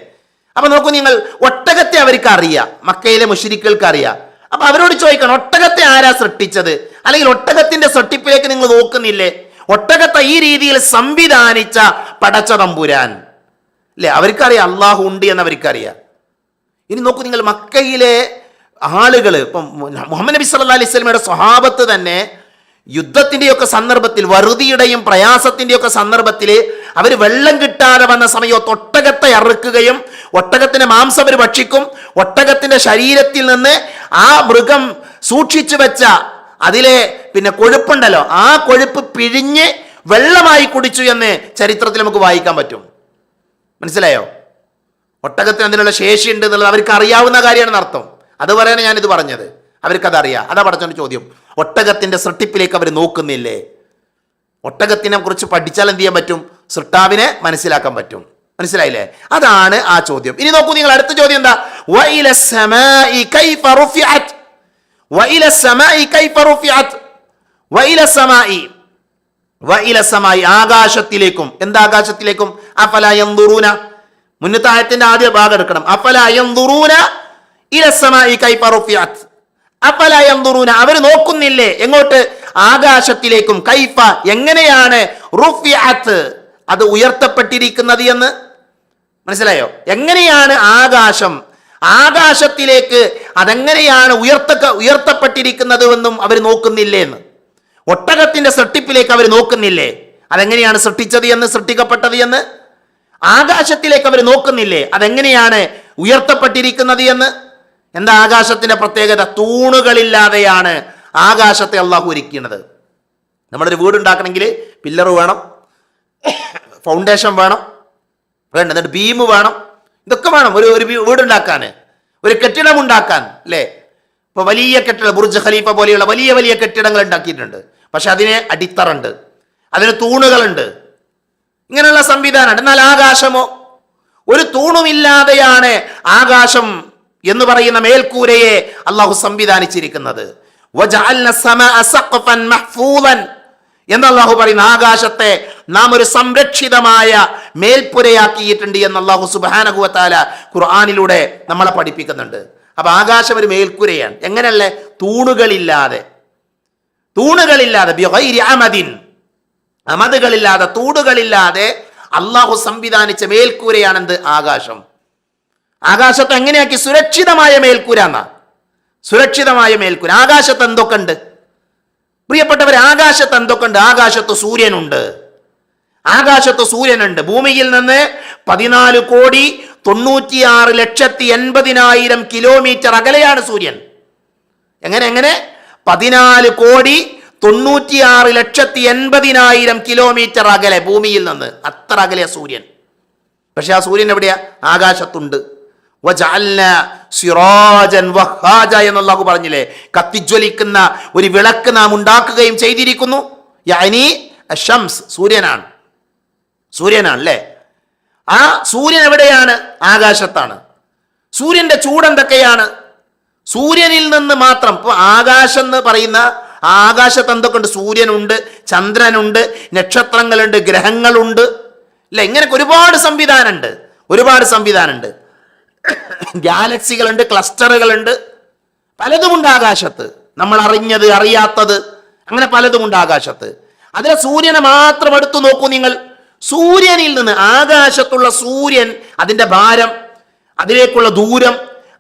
അപ്പൊ നോക്കൂ നിങ്ങൾ, ഒട്ടകത്തെ അവർക്ക് അറിയാം, മക്കയിലെ മുശ്രിക്കുകൾക്ക് അറിയാം. അപ്പൊ അവരോട് ചോദിക്കണം, ഒട്ടകത്തെ ആരാ സൃഷ്ടിച്ചത്? അല്ലെങ്കിൽ ഒട്ടകത്തിന്റെ സൃഷ്ടിപ്പിലേക്ക് നിങ്ങൾ നോക്കുന്നില്ലേ? ഒട്ടകത്തെ ഈ രീതിയിൽ സംവിധാനിച്ച പടച്ച തമ്പുരാൻ അല്ലേ? അവർക്കറിയാം അള്ളാഹു ഉണ്ട് എന്ന് അവർക്കറിയാം. ഇനി നോക്കൂ നിങ്ങൾ, മക്കയിലെ ആളുകൾ, ഇപ്പം മുഹമ്മദ് നബി സല്ലല്ലാഹു അലൈഹി വസല്ലമയുടെ സ്വഹാബത്ത് തന്നെ യുദ്ധത്തിന്റെയൊക്കെ സന്ദർഭത്തിൽ, വറുതിയുടെയും പ്രയാസത്തിന്റെയൊക്കെ സന്ദർഭത്തിൽ അവർ വെള്ളം കിട്ടാതെ വന്ന സമയത്ത് ഒട്ടകത്തെ അറുക്കുകയും ഒട്ടകത്തിന്റെ മാംസം അവർ ഭക്ഷിക്കും. ഒട്ടകത്തിന്റെ ശരീരത്തിൽ നിന്ന് ആ മൃഗം സൂക്ഷിച്ചു വെച്ച അതിലെ കൊഴുപ്പുണ്ടല്ലോ, ആ കൊഴുപ്പ് പിഴിഞ്ഞ് വെള്ളമായി കുടിച്ചു എന്ന് ചരിത്രത്തിൽ നമുക്ക് വായിക്കാൻ പറ്റും. മനസ്സിലായോ? ഒട്ടകത്തിന് അതിനുള്ള ശേഷി ഉണ്ട് എന്നുള്ളത് അവർക്ക് അറിയാവുന്ന കാര്യമാണെന്ന് അർത്ഥം. അത് പറയാനാണ് ഞാനിത് പറഞ്ഞത്. അവർക്കതറിയാം. അതാ പഠിച്ചോണ്ട് ചോദ്യം, ഒട്ടകത്തിന്റെ സൃഷ്ടിപ്പിലേക്ക് അവർ നോക്കുന്നില്ലേ? ഒട്ടകത്തിനെ കുറിച്ച് പഠിച്ചാൽ എന്ത് ചെയ്യാൻ പറ്റും? സൃഷ്ടാവിനെ മനസ്സിലാക്കാൻ പറ്റും. മനസ്സിലായില്ലേ? അതാണ് ആ ചോദ്യം. ഇനി നോക്കൂ നിങ്ങൾ, അടുത്ത ചോദ്യം എന്താ? വഇല സമാഇ കൈഫ റുഫിഅത്. വഇല സമാഇ കൈഫ റുഫിഅത്. വഇല സമാഇ, വഇല സമാഇ, ആകാശത്തിലേക്കും. എന്താ ആകാശത്തിലേക്കും? അഫലാ യൻദുറൂന, മുന്നത്തെ ആയത്തിന്റെ ആദ്യ ഭാഗം എടുക്കണം. അഫലാ യൻദുറൂന ഇല സമാഇ കൈഫ റുഫിഅത്. അഫലാ യൻദുറൂന, അവർ നോക്കുന്നില്ലേ? എങ്ങോട്ട്? ആകാശത്തിലേക്കും. കൈഫ, എങ്ങനെയാണ്? റുഫിഅത്, അത് ഉയർത്തപ്പെട്ടിരിക്കുന്നത് എന്ന്. മനസ്സിലായോ? എങ്ങനെയാണ് ആകാശത്തിലേക്ക് അതെങ്ങനെയാണ് ഉയർത്തപ്പെട്ടിരിക്കുന്നത് എന്നും അവർ നോക്കുന്നില്ലേ എന്ന്. ഒട്ടകത്തിന്റെ സൃഷ്ടിപ്പിലേക്ക് അവർ നോക്കുന്നില്ലേ? അതെങ്ങനെയാണ് സൃഷ്ടിച്ചത് എന്ന്, സൃഷ്ടിക്കപ്പെട്ടത് എന്ന്. ആകാശത്തിലേക്ക് അവർ നോക്കുന്നില്ലേ? അതെങ്ങനെയാണ് ഉയർത്തപ്പെട്ടിരിക്കുന്നത് എന്ന്. എന്താ ആകാശത്തിന്റെ പ്രത്യേകത? തൂണുകളില്ലാതെയാണ് ആകാശത്തെ അള്ളാഹു ഒരുക്കുന്നത്. നമ്മളൊരു വീടുണ്ടാക്കണമെങ്കിൽ പില്ലർ വേണം, ഫൗണ്ടേഷൻ വേണം, എന്നിട്ട് ബീം വേണം, ഇതൊക്കെ വേണം ഒരു വീടുണ്ടാക്കാൻ, ഒരു കെട്ടിടം ഉണ്ടാക്കാൻ അല്ലേ? ഇപ്പൊ വലിയ കെട്ടിടം, ബുർജ് ഖലീഫ പോലെയുള്ള വലിയ വലിയ കെട്ടിടങ്ങൾ ഉണ്ടാക്കിയിട്ടുണ്ട്. പക്ഷെ അതിന് അടിത്തറുണ്ട്, അതിന് തൂണുകളുണ്ട്, ഇങ്ങനെയുള്ള സംവിധാനമുണ്ട്. എന്നാൽ ആകാശമോ? ഒരു തൂണുമില്ലാതെയാണ് ആകാശം എന്ന് പറയുന്ന മേൽക്കൂരയെ അള്ളാഹു സംവിധാനിച്ചിരിക്കുന്നത്. എന്ന് അള്ളാഹു പറയുന്ന ആകാശത്തെ നാം ഒരു സംരക്ഷിതമായ മേൽപ്പുരയാക്കിയിട്ടുണ്ട് എന്ന് അള്ളാഹു സുബ്ഹാനഹു വ തആല ഖുർആനിലൂടെ നമ്മളെ പഠിപ്പിക്കുന്നുണ്ട്. അപ്പൊ ആകാശം ഒരു മേൽക്കുരയാണ്. എങ്ങനെയല്ലേ? തൂണുകളില്ലാതെ ബിഗൈരി അമദിൻ, അമദുകളില്ലാതെ, തൂണുകളില്ലാതെ അള്ളാഹു സംവിധാനിച്ച മേൽക്കൂരയാണെന്ത്? ആകാശം. ആകാശത്ത് എങ്ങനെയാക്കി? സുരക്ഷിതമായ മേൽക്കൂര എന്നാ. സുരക്ഷിതമായ മേൽക്കൂര. ആകാശത്ത് എന്തൊക്കെ ഉണ്ട് പ്രിയപ്പെട്ടവർ? ആകാശത്ത് എന്തൊക്കെ ഉണ്ട്? ആകാശത്ത് സൂര്യനുണ്ട്. ഭൂമിയിൽ നിന്ന് 14,96,80,000 കിലോമീറ്റർ അകലെയാണ് സൂര്യൻ. എങ്ങനെ 14,96,80,000 കിലോമീറ്റർ അകലെ ഭൂമിയിൽ നിന്ന്, അത്ര അകലെ സൂര്യൻ. പക്ഷെ ആ സൂര്യൻ എവിടെയാ? ആകാശത്തുണ്ട്. എന്നല്ലാഹു പറഞ്ഞില്ലേ, കത്തിജ്വലിക്കുന്ന ഒരു വിളക്ക് നാം ഉണ്ടാക്കുകയും ചെയ്തിരിക്കുന്നു. യഅനി അശംസ്, സൂര്യനാണ് അല്ലേ? ആ സൂര്യൻ എവിടെയാണ്? ആകാശത്താണ്. സൂര്യന്റെ ചൂട് എന്തൊക്കെയാണ്? സൂര്യനിൽ നിന്ന് മാത്രം. ഇപ്പൊ ആകാശം എന്ന് പറയുന്ന ആകാശത്ത് എന്തൊക്കെയുണ്ട്? സൂര്യനുണ്ട്, ചന്ദ്രനുണ്ട്, നക്ഷത്രങ്ങളുണ്ട്, ഗ്രഹങ്ങളുണ്ട് അല്ലെ? ഇങ്ങനെ ഒരുപാട് സംവിധാനമുണ്ട്. ഗാലക്സികളുണ്ട്, ക്ലസ്റ്ററുകളുണ്ട്, പലതുമുണ്ട് ആകാശത്ത്. നമ്മൾ അറിഞ്ഞത്, അറിയാത്തത്, അങ്ങനെ പലതുമുണ്ട് ആകാശത്ത്. അതിലെ സൂര്യനെ മാത്രം എടുത്തു നോക്കൂ നിങ്ങൾ. സൂര്യനിൽ നിന്ന്, ആകാശത്തുള്ള സൂര്യൻ, അതിന്റെ ഭാരം, അതിലേക്കുള്ള ദൂരം,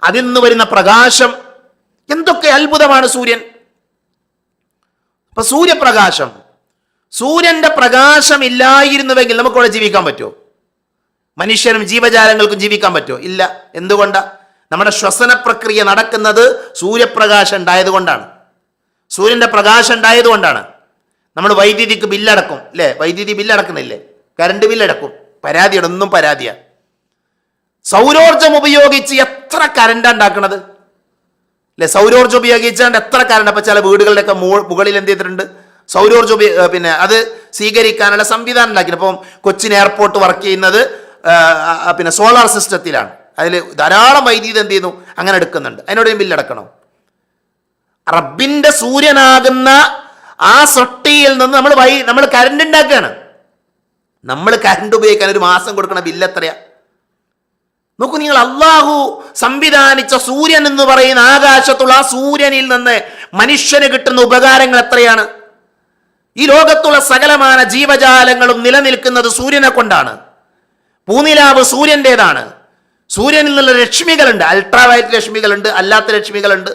അതിൽ നിന്ന് വരുന്ന പ്രകാശം, എന്തൊക്കെ അത്ഭുതമാണ് സൂര്യൻ. അപ്പൊ സൂര്യപ്രകാശം, സൂര്യന്റെ പ്രകാശം ഇല്ലായിരുന്നുവെങ്കിൽ നമുക്കിവിടെ ജീവിക്കാൻ പറ്റുമോ? മനുഷ്യനും ജീവജാലങ്ങൾക്കും ജീവിക്കാൻ പറ്റുമോ? ഇല്ല. എന്തുകൊണ്ടാ? നമ്മുടെ ശ്വസന പ്രക്രിയ നടക്കുന്നത് സൂര്യപ്രകാശം ഉണ്ടായതുകൊണ്ടാണ്. സൂര്യന്റെ പ്രകാശം ഉണ്ടായതുകൊണ്ടാണ്. നമ്മൾ വൈദ്യുതിക്ക് ബില്ലടക്കും അല്ലേ? വൈദ്യുതി ബില്ലടക്കുന്നില്ലേ? കറണ്ട് ബില്ലടക്കും. പരാതിയാണ്, ഒന്നും പരാതിയാണ്. സൗരോർജം ഉപയോഗിച്ച് എത്ര കറണ്ട് ഉണ്ടാക്കണത് അല്ലെ? സൗരോർജം ഉപയോഗിച്ചാണ്ട് എത്ര കറണ്ട്. അപ്പൊ ചില വീടുകളുടെയൊക്കെ മുകളിൽ എന്ത് ചെയ്തിട്ടുണ്ട്? സൗരോർജം പിന്നെ അത് സ്വീകരിക്കാനുള്ള സംവിധാനം ഉണ്ടാക്കി. അപ്പം കൊച്ചിൻ എയർപോർട്ട് വർക്ക് ചെയ്യുന്നത് പിന്നെ സോളാർ സിസ്റ്റത്തിലാണ്. അതിൽ ധാരാളം വൈദ്യുതി എന്ത് ചെയ്യുന്നു? അങ്ങനെ എടുക്കുന്നുണ്ട്. അതിനോട് ബില്ലടക്കണോ? റബ്ബിന്റെ സൂര്യനാകുന്ന ആ സൃഷ്ടിയിൽ നിന്ന് നമ്മൾ കറണ്ട് ഉണ്ടാക്കുകയാണ്. നമ്മൾ കറണ്ട് ഉപയോഗിക്കാൻ ഒരു മാസം കൊടുക്കണ ബില്ല് എത്രയാ നോക്കൂ നിങ്ങൾ. അള്ളാഹു സംവിധാനിച്ച സൂര്യൻ എന്ന് പറയുന്ന ആകാശത്തുള്ള ആ സൂര്യനിൽ നിന്ന് മനുഷ്യന് കിട്ടുന്ന ഉപകാരങ്ങൾ എത്രയാണ്? ഈ ലോകത്തുള്ള സകലമാന ജീവജാലങ്ങളും നിലനിൽക്കുന്നത് സൂര്യനെ കൊണ്ടാണ്. പൂനിലാവ് സൂര്യൻ്റെതാണ്. സൂര്യനിൽ നിന്നുള്ള രശ്മികളുണ്ട്, അൾട്രാവയലറ്റ് രശ്മികളുണ്ട്, അല്ലാത്ത രശ്മികളുണ്ട്.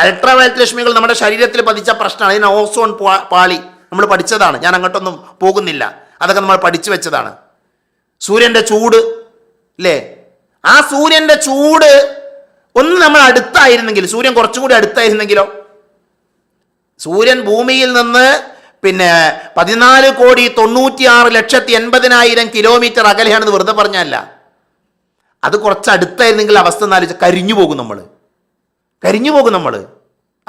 അൾട്രാവയലറ്റ് രശ്മികൾ നമ്മുടെ ശരീരത്തിൽ പതിച്ച പ്രശ്നമാണ്. അതിന് ഓസോൺ പാളി നമ്മൾ പഠിച്ചതാണ്. ഞാൻ അങ്ങോട്ടൊന്നും പോകുന്നില്ല, അതൊക്കെ നമ്മൾ പഠിച്ചു വെച്ചതാണ്. സൂര്യന്റെ ചൂട് അല്ലേ? ആ സൂര്യന്റെ ചൂട് ഒന്ന് നമ്മൾ അടുത്തായിരുന്നെങ്കിൽ, സൂര്യൻ കുറച്ചും കൂടി അടുത്തായിരുന്നെങ്കിലോ? സൂര്യൻ ഭൂമിയിൽ നിന്ന് പിന്നെ 14,96,80,000 കിലോമീറ്റർ അകലെയാണെന്ന് വെറുതെ പറഞ്ഞല്ല. അത് കുറച്ച് അടുത്തായിരുന്നെങ്കിൽ അവസ്ഥ എന്നാലും കരിഞ്ഞു പോകും നമ്മൾ,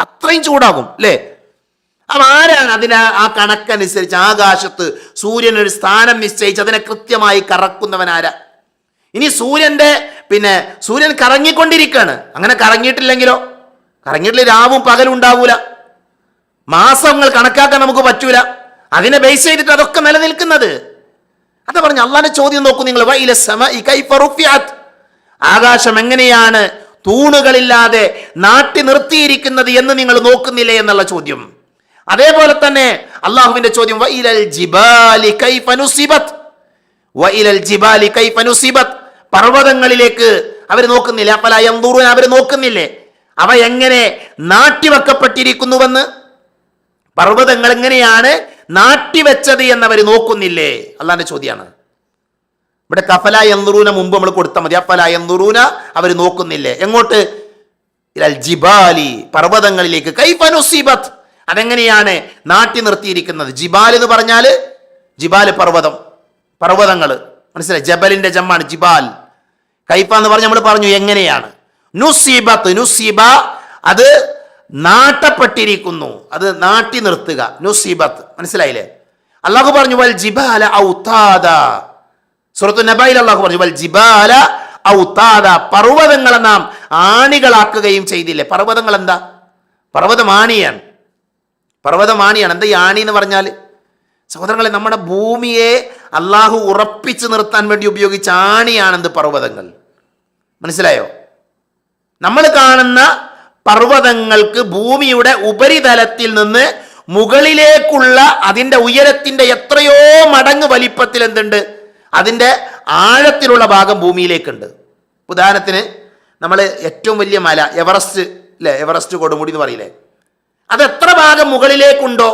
അത്രയും ചൂടാകും അല്ലേ? അപ്പം ആരാണ് ആ കണക്കനുസരിച്ച് ആകാശത്ത് സൂര്യനൊരു സ്ഥാനം നിശ്ചയിച്ച് അതിനെ കൃത്യമായി കറക്കുന്നവൻ ആരാ? ഇനി സൂര്യൻ കറങ്ങിക്കൊണ്ടിരിക്കുകയാണ്. അങ്ങനെ കറങ്ങിയിട്ടില്ലെങ്കിലോ? കറങ്ങിയിട്ടില്ല രാവും പകലും ഉണ്ടാവൂല, മാസങ്ങൾ കണക്കാക്കാൻ നമുക്ക് പറ്റൂല. അതിനെ ബേസ് ചെയ്തിട്ട് അതൊക്കെ നിലനിൽക്കുന്നത്. അതാ പറഞ്ഞ അള്ളാന്റെ ചോദ്യം നോക്കൂ നിങ്ങൾ. ആകാശം എങ്ങനെയാണ് തൂണുകളില്ലാതെ നാട്ടി നിർത്തിയിരിക്കുന്നത് എന്ന് നിങ്ങൾ നോക്കുന്നില്ലേ എന്നുള്ള ചോദ്യം. അതേപോലെ തന്നെ അള്ളാഹുവിന്റെ ചോദ്യം പർവ്വതങ്ങളിലേക്ക് അവർ നോക്കുന്നില്ല. അവർ നോക്കുന്നില്ലേ അവ എങ്ങനെ നാട്ടിവെക്കപ്പെട്ടിരിക്കുന്നുവെന്ന്? പർവ്വതങ്ങൾ എങ്ങനെയാണ് നാട്ടിവെച്ചത് എന്നവർ നോക്കുന്നില്ലേ? അള്ളാന്റെ ചോദ്യമാണ്. ഇവിടെ കഫല യൻദുറൂന മുമ്പ് നമ്മൾ കൊടുത്താൽ മതി. അഫല യൻദുറൂന അവർ നോക്കുന്നില്ലേ? എങ്ങോട്ട്? ഇലൽ ജിബാലി, പർവ്വതങ്ങളിലേക്ക്. കൈഫ നുസിബത്, അതെങ്ങനെയാണ് നാട്ടി നിർത്തിയിരിക്കുന്നത്? ജിബാൽ എന്ന് പറഞ്ഞാല് ജിബാൽ പർവ്വതങ്ങൾ മനസ്സിലായി? ജബലിന്റെ ജമ്മാണ് ജിബാൽ. കൈഫ എന്ന് പറഞ്ഞ് നമ്മൾ പറഞ്ഞു എങ്ങനെയാണ്. നുസിബത്ത്, നുസിബ അത് നാട്ടപ്പെട്ടിരിക്കുന്നു, അത് നാട്ടി നിർത്തുക. നുസിബത്ത് മനസ്സിലായില്ലേ? അള്ളാഹു പറഞ്ഞു വൽ ജിബാല ഔതാദ. സൂറത്തു നബയിൽ അള്ളാഹു പറഞ്ഞു വൽ ജിബാല ഔതാദ, പർവ്വതങ്ങളെ നാം ആണികളാക്കുകയും ചെയ്തില്ലേ? പർവ്വതങ്ങൾ എന്താ? പർവ്വതമാണിയാണ്. എന്താ ഈ ആണി എന്ന് പറഞ്ഞാൽ? സഹോദരങ്ങളെ, നമ്മുടെ ഭൂമിയെ അള്ളാഹു ഉറപ്പിച്ചു നിർത്താൻ വേണ്ടി ഉപയോഗിച്ച ആണിയാണെന്ത്? പർവ്വതങ്ങൾ. മനസ്സിലായോ? നമ്മൾ കാണുന്ന പർവ്വതങ്ങൾക്ക് ഭൂമിയുടെ ഉപരിതലത്തിൽ നിന്ന് മുകളിലേക്കുള്ള അതിൻ്റെ ഉയരത്തിൻ്റെ എത്രയോ മടങ്ങ് വലിപ്പത്തിൽ എന്തുണ്ട്? അതിൻ്റെ ആഴത്തിലുള്ള ഭാഗം ഭൂമിയിലേക്കുണ്ട്. ഉദാഹരണത്തിന് നമ്മൾ ഏറ്റവും വലിയ മല എവറസ്റ്റ് അല്ലേ? എവറസ്റ്റ് കൊടുമുടി എന്ന് പറയില്ലേ? അത് എത്ര ഭാഗം മുകളിലേക്കുണ്ടോ